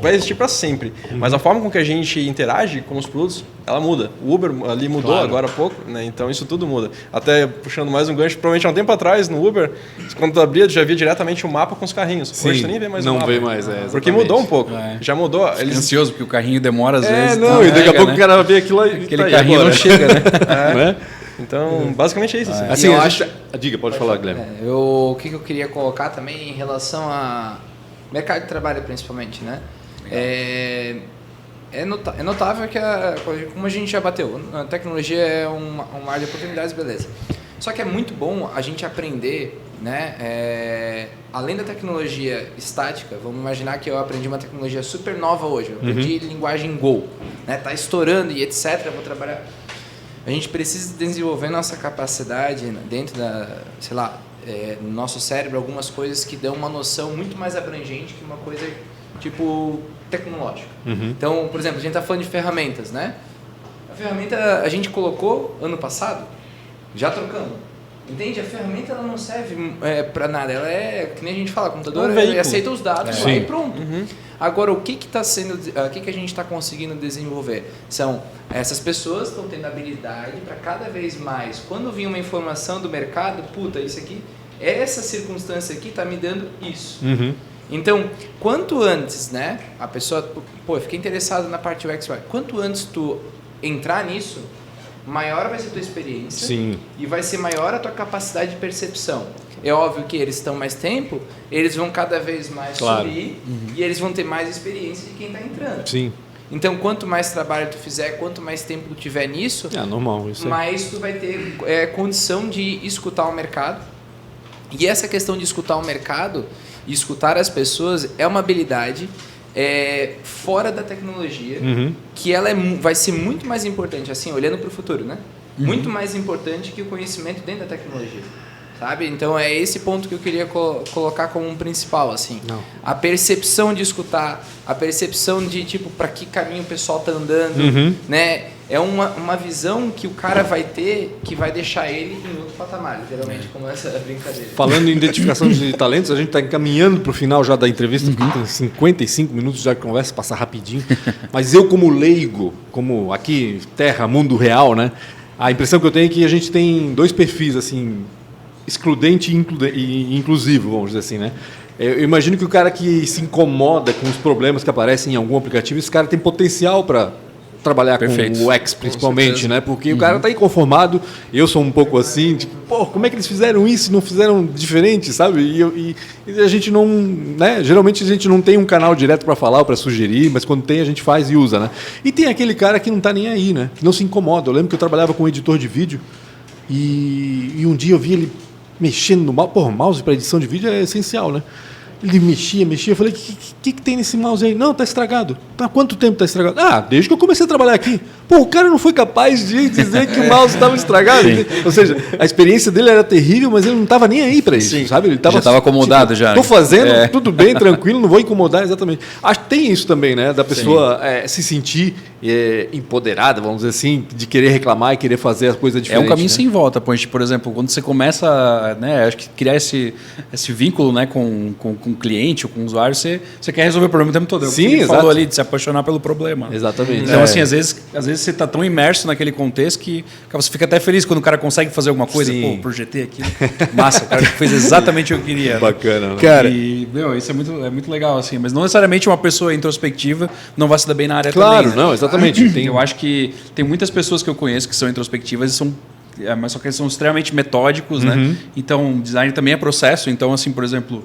vai existir para sempre, mas a forma com que a gente interage com os produtos, ela muda. O Uber ali mudou agora há pouco, né? Então isso tudo muda. Até puxando mais um gancho, provavelmente há um tempo atrás no Uber, quando tu abria, tu já via diretamente o mapa com os carrinhos. Hoje tu nem vê mais o mapa. Não vê mais, porque mudou um pouco. Já mudou. Eles ansioso porque o carrinho demora às vezes. E daqui a pouco o cara vê aquilo aí. Aquele carrinho agora não chega, né? Então, basicamente é isso. Assim, eu acho... Diga, pode falar, Guilherme. O que eu queria colocar também em relação a mercado de trabalho, principalmente, né? É notável que, como a gente já bateu, a tecnologia é um mar de oportunidades, beleza. Só que é muito bom a gente aprender, né? Além da tecnologia estática, vamos imaginar que eu aprendi uma tecnologia super nova hoje. Eu aprendi linguagem Go, né? Tá estourando e etc. Eu vou trabalhar. A gente precisa desenvolver nossa capacidade dentro da, sei lá, no nosso cérebro, algumas coisas que dão uma noção muito mais abrangente que uma coisa tipo tecnológica. Então, por exemplo, a gente está falando de ferramentas, né? A ferramenta a gente colocou ano passado, já trocamos. Entende? A ferramenta ela não serve para nada. Ela que nem a gente fala, computador aceita os dados lá e pronto. Agora, o que a gente está conseguindo desenvolver? São essas pessoas estão tendo habilidade para cada vez mais, quando vir uma informação do mercado, isso aqui, essa circunstância aqui está me dando isso. Então, quanto antes, né, a pessoa, eu fiquei interessado na parte UX, quanto antes tu entrar nisso, maior vai ser a tua experiência e vai ser maior a tua capacidade de percepção. É óbvio que eles estão mais tempo, eles vão cada vez mais subir e eles vão ter mais experiência de quem está entrando. Então, quanto mais trabalho tu fizer, quanto mais tempo tu tiver nisso, normal, isso mais tu vai ter condição de escutar o mercado. E essa questão de escutar o mercado e escutar as pessoas é uma habilidade fora da tecnologia, que ela vai ser muito mais importante, assim, olhando para o futuro, né? Muito mais importante que o conhecimento dentro da tecnologia. sabe? Então é esse ponto que eu queria colocar como um principal, assim. Não. A percepção de escutar, a percepção de, tipo, para que caminho o pessoal tá andando, né? É uma visão que o cara vai ter que vai deixar ele em outro patamar, literalmente, como essa brincadeira. Falando em identificação de talentos, a gente está encaminhando para o final já da entrevista, porque tem 55 minutos já de conversa, passa rapidinho. Mas eu, como leigo, como aqui, terra, mundo real, né? A impressão que eu tenho é que a gente tem dois perfis, assim, excludente e inclusivo, vamos dizer assim, né? Eu imagino que o cara que se incomoda com os problemas que aparecem em algum aplicativo, esse cara tem potencial para trabalhar Perfeito. com o UX, principalmente, né? Porque o cara está inconformado, eu sou um pouco assim, tipo, pô, como é que eles fizeram isso e não fizeram diferente, sabe? E a gente não, né? Geralmente a gente não tem um canal direto para falar ou para sugerir, mas quando tem a gente faz e usa, né? E tem aquele cara que não está nem aí, né? Que não se incomoda. Eu lembro que eu trabalhava com um editor de vídeo e um dia eu vi ele mexendo no mouse. Porra, mouse para edição de vídeo é essencial, né? Ele mexia. Eu falei, o que tem nesse mouse aí? Não, tá estragado. Há quanto tempo tá estragado? Ah, desde que eu comecei a trabalhar aqui. Pô, o cara não foi capaz de dizer que o mouse estava estragado. Ou seja, a experiência dele era terrível, mas ele não estava nem aí para isso, sabe? Ele já estava acomodado já. Tô fazendo, tudo bem, tranquilo, não vou incomodar, exatamente. Acho que tem isso também, né? Da pessoa se sentir empoderada, vamos dizer assim, de querer reclamar e querer fazer as coisas diferentes. É um caminho né? sem volta, por exemplo, quando você começa, né, acho que criar esse vínculo, né, com o cliente ou com o usuário, você quer resolver o problema o tempo todo. Sim, ele exato. falou ali de se apaixonar pelo problema. Exatamente. Então, assim, às vezes você está tão imerso naquele contexto que você fica até feliz quando o cara consegue fazer alguma coisa. Sim. Pô, projetei aquilo. Massa, o cara fez exatamente o que eu queria. Bacana, né? Cara, E, isso é muito legal, assim. Mas não necessariamente uma pessoa introspectiva não vai se dar bem na área Claro, também. Né? não, exatamente. Eu acho que tem muitas pessoas que eu conheço que são introspectivas e são, mas só que eles são extremamente metódicos, né? Então, design também é processo. Então, assim, por exemplo,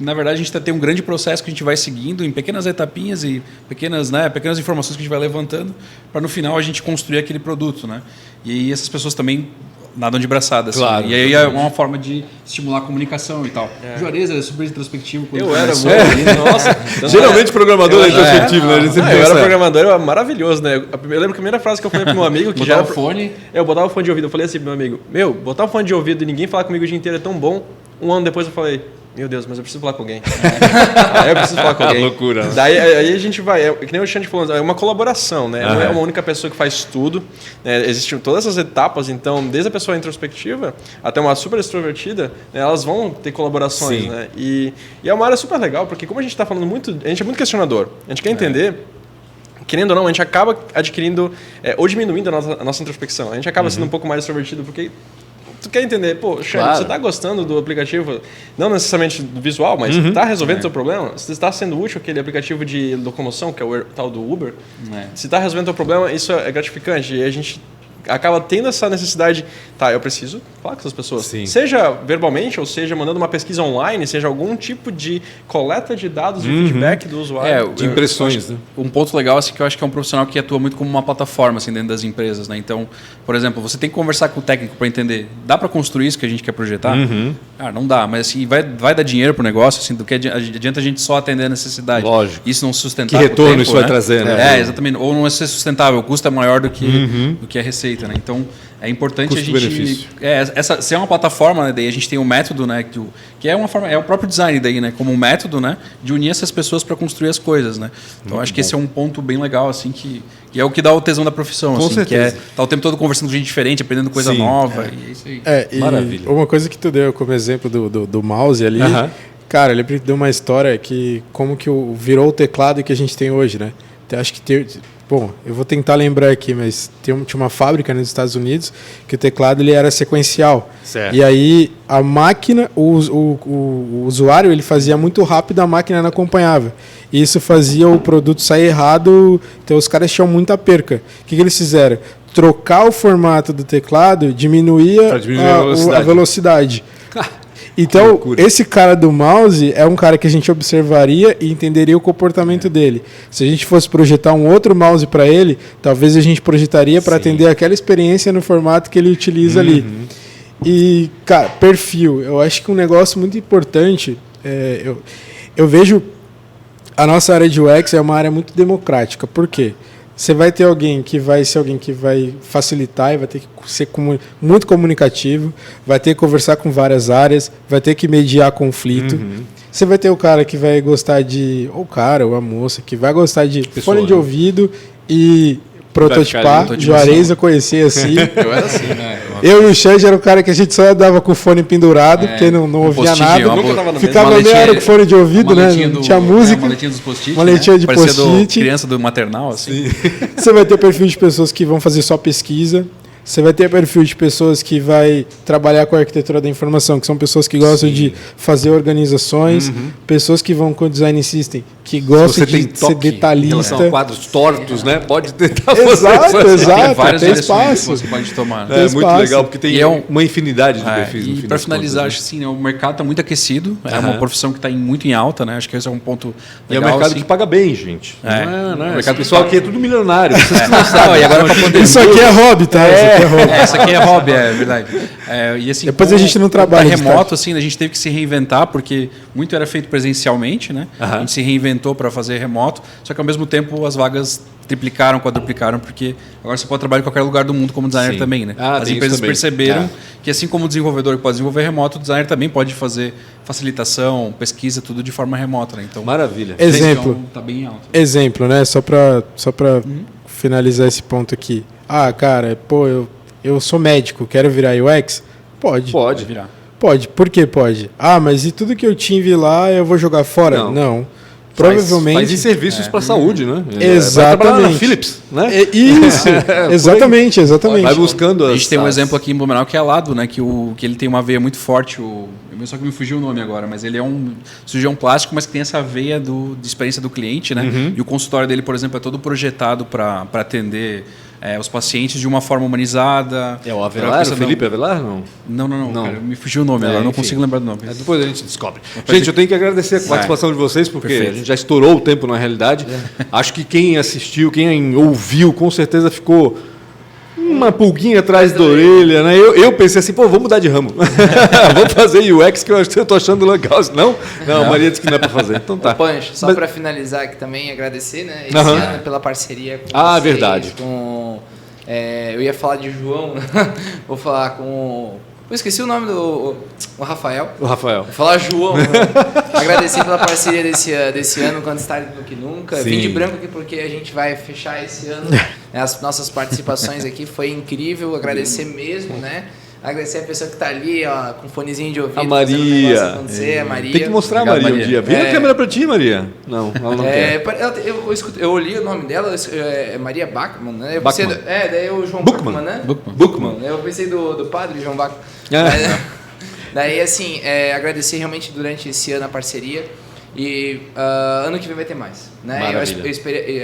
na verdade, a gente tem um grande processo que a gente vai seguindo em pequenas etapinhas e pequenas informações que a gente vai levantando para no final a gente construir aquele produto, né? E aí essas pessoas também nadam de braçada, assim. Claro. E aí é uma forma de estimular a comunicação e tal. Juarez é super introspectivo. Eu era começou. nossa. Geralmente programador é introspectivo, né? A gente sempre Eu pensa, era programador, era maravilhoso, né? Eu lembro que a primeira frase que eu falei pro meu amigo, que Botar já era o fone. Eu botava o fone de ouvido, eu falei assim pro meu amigo, botar o fone de ouvido e ninguém falar comigo o dia inteiro é tão bom. Um ano depois eu falei, meu Deus, mas eu preciso falar com alguém. Aí eu preciso falar com alguém. Loucura, né? Daí aí a gente vai, que nem o Xande falou, é uma colaboração, né? Não é uma única pessoa que faz tudo. Né? Existem todas essas etapas, então, desde a pessoa introspectiva até uma super extrovertida, né, elas vão ter colaborações, né? E é uma área super legal, porque como a gente está falando muito, a gente é muito questionador. A gente quer entender. Querendo ou não, a gente acaba adquirindo ou diminuindo a nossa introspecção. A gente acaba sendo um pouco mais extrovertido, porque tu quer entender, pô, Xande, Claro. você está gostando do aplicativo, não necessariamente do visual, mas está resolvendo o seu problema? Se está sendo útil aquele aplicativo de locomoção, que é o tal do Uber, se está resolvendo o seu problema, isso é gratificante. E a gente acaba tendo essa necessidade, eu preciso falar com essas pessoas. Sim. Seja verbalmente, ou seja mandando uma pesquisa online, seja algum tipo de coleta de dados, de feedback do usuário. De impressões, né? Um ponto legal assim, que eu acho que é um profissional que atua muito como uma plataforma assim, dentro das empresas. Né? Então, por exemplo, você tem que conversar com o técnico para entender, dá para construir isso que a gente quer projetar? Não dá, mas assim, vai dar dinheiro para o negócio, assim, do que adianta a gente só atender a necessidade. Lógico. Isso não sustentar. Que retorno tempo, isso vai né? trazer, né? Exatamente. Ou não é ser sustentável, o custo é maior do que a receita. Né? Então, é importante a gente... Custo-benefício. Se é uma plataforma, né, daí a gente tem um método, né, que é uma forma, é o próprio design daí, né, como um método, né, de unir essas pessoas para construir as coisas, né. Então acho que esse é um ponto bem legal, assim, que é o que dá o tesão da profissão, Com assim, certeza. que é tá o tempo todo conversando com gente diferente, aprendendo coisa Sim. nova, e é isso aí. e Maravilha. uma coisa que tu deu como exemplo do mouse ali, cara, ele deu uma história que como que virou o teclado que a gente tem hoje, né? Então, acho que bom, eu vou tentar lembrar aqui, mas tinha uma fábrica nos Estados Unidos que o teclado ele era sequencial. Certo. E aí a máquina, o usuário, ele fazia muito rápido, a máquina não acompanhava. E isso fazia o produto sair errado, então os caras tinham muita perca. O que eles fizeram? Trocar o formato do teclado diminuía a velocidade. Então, esse cara do mouse é um cara que a gente observaria e entenderia o comportamento dele. Se a gente fosse projetar um outro mouse para ele, talvez a gente projetaria para atender aquela experiência no formato que ele utiliza ali. E, cara, perfil. Eu acho que um negócio muito importante, eu vejo a nossa área de UX é uma área muito democrática. Por quê? Você vai ter alguém que vai ser alguém que vai facilitar e vai ter que ser muito comunicativo, vai ter que conversar com várias áreas, vai ter que mediar conflito. Você vai ter o cara que vai gostar de... Ou o cara, ou a moça, que vai gostar de fone de ouvido e prototipar. Juarez eu conhecia assim. Eu era assim, né? Eu e o Xande era o cara que a gente só andava com o fone pendurado, porque não ouvia nada. Ficava meia hora com o fone de ouvido, né? Não tinha música. Maletinha dos post-it, maletinha de post-it. Criança do maternal, assim. Você vai ter o perfil de pessoas que vão fazer só pesquisa. Você vai ter perfil de pessoas que vai trabalhar com a arquitetura da informação, que são pessoas que gostam de fazer organizações, pessoas que vão com o design system, que gostam de ser detalhista. São quadros tortos, né? Pode tentar exato, fazer exato. Tem várias tem direções espaço. que você pode tomar. É muito legal, porque tem uma infinidade de perfis. E para finalizar, acho assim, né, o mercado está muito aquecido, é uma profissão que está muito em alta, né? Acho que esse é um ponto legal. E é um mercado assim, que paga bem, gente. O mercado pessoal aqui é tudo milionário. E agora para poder... Isso aqui é hobby, tá? Isso aqui é hobby, é verdade. E assim, depois a gente não trabalha. Remoto, assim, a gente teve que se reinventar, porque muito era feito presencialmente, né? A gente se reinventou para fazer remoto, só que ao mesmo tempo as vagas triplicaram, quadruplicaram, porque agora você pode trabalhar em qualquer lugar do mundo como designer também, né? As empresas perceberam que assim como o desenvolvedor pode desenvolver remoto, o designer também pode fazer facilitação, pesquisa, tudo de forma remota, né? Então, maravilha. Exemplo. Então, tá bem alto. Exemplo, né? Só para finalizar esse ponto aqui. Cara, eu sou médico, quero virar UX? Pode. Pode virar. Pode. Por que pode? Mas e tudo que eu tive lá eu vou jogar fora? Não. Provavelmente. Faz em serviços para a saúde, né? Exatamente. Vai trabalhar na Philips, né? Isso. Exatamente. Vai buscando a gente tem um exemplo aqui em Blumenau que é a Lado, né? Que ele tem uma veia muito forte. Só que me fugiu o nome agora, mas ele é um cirurgião plástico, mas que tem essa veia de experiência do cliente, né? E o consultório dele, por exemplo, é todo projetado para atender os pacientes de uma forma humanizada. É o Avelar, o Felipe Avelar? Não. Cara, me fugiu o nome, agora não consigo lembrar do nome. Depois a gente descobre. Gente, eu tenho que agradecer a participação de vocês, porque a gente já estourou o tempo na realidade. Acho que quem assistiu, quem ouviu, com certeza ficou uma pulguinha atrás da orelha, né? Eu pensei assim, vou mudar de ramo. Vou fazer UX, que eu tô achando legal. Não, a Maria disse que não é para fazer. Então tá. Pancho, só para finalizar aqui também, agradecer, né? Esse ano pela parceria com vocês, verdade. Eu ia falar de João, vou falar com... Eu esqueci o nome do Rafael. O Rafael. Vou falar João. Né? Agradecer pela parceria desse ano, quando está do que nunca. Sim. Vim de branco aqui porque a gente vai fechar esse ano. As nossas participações aqui foi incrível. Agradecer mesmo, né? Agradecer a pessoa que está ali, ó, com fonezinho de ouvido. A Maria. A Maria. Tem que mostrar a Maria um dia. Vira a câmera para ti, Maria. Não, ela não quer. Eu olhei o nome dela, é Maria Bachmann, né? Eu Bachmann. Daí o João Bachmann, né? Bachmann. Eu pensei do padre João Bachmann. Daí, assim, agradecer realmente durante esse ano a parceria. E ano que vem vai ter mais. Né?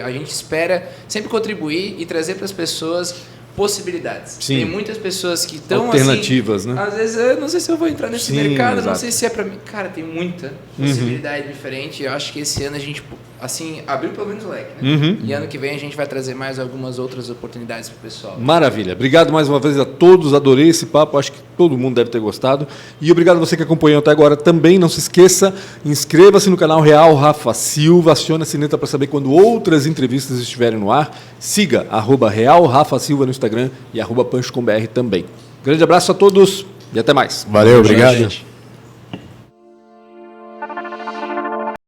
A gente espera sempre contribuir e trazer para as pessoas possibilidades. Sim. Tem muitas pessoas que estão alternativas, assim, né? Às vezes eu não sei se eu vou entrar nesse mercado, exato. não sei se é para mim. Cara, tem muita possibilidade diferente. Eu acho que esse ano a gente assim abriu pelo menos o leque, né? E ano que vem a gente vai trazer mais algumas outras oportunidades para o pessoal. Maravilha. Obrigado mais uma vez a todos. Adorei esse papo. Acho que todo mundo deve ter gostado. E obrigado a você que acompanhou até agora também. Não se esqueça, inscreva-se no canal Real Rafa Silva, acione a sineta para saber quando outras entrevistas estiverem no ar. Siga @Real Rafa Silva no Instagram e @PanchoComBR também. Grande abraço a todos e até mais. Valeu, obrigado.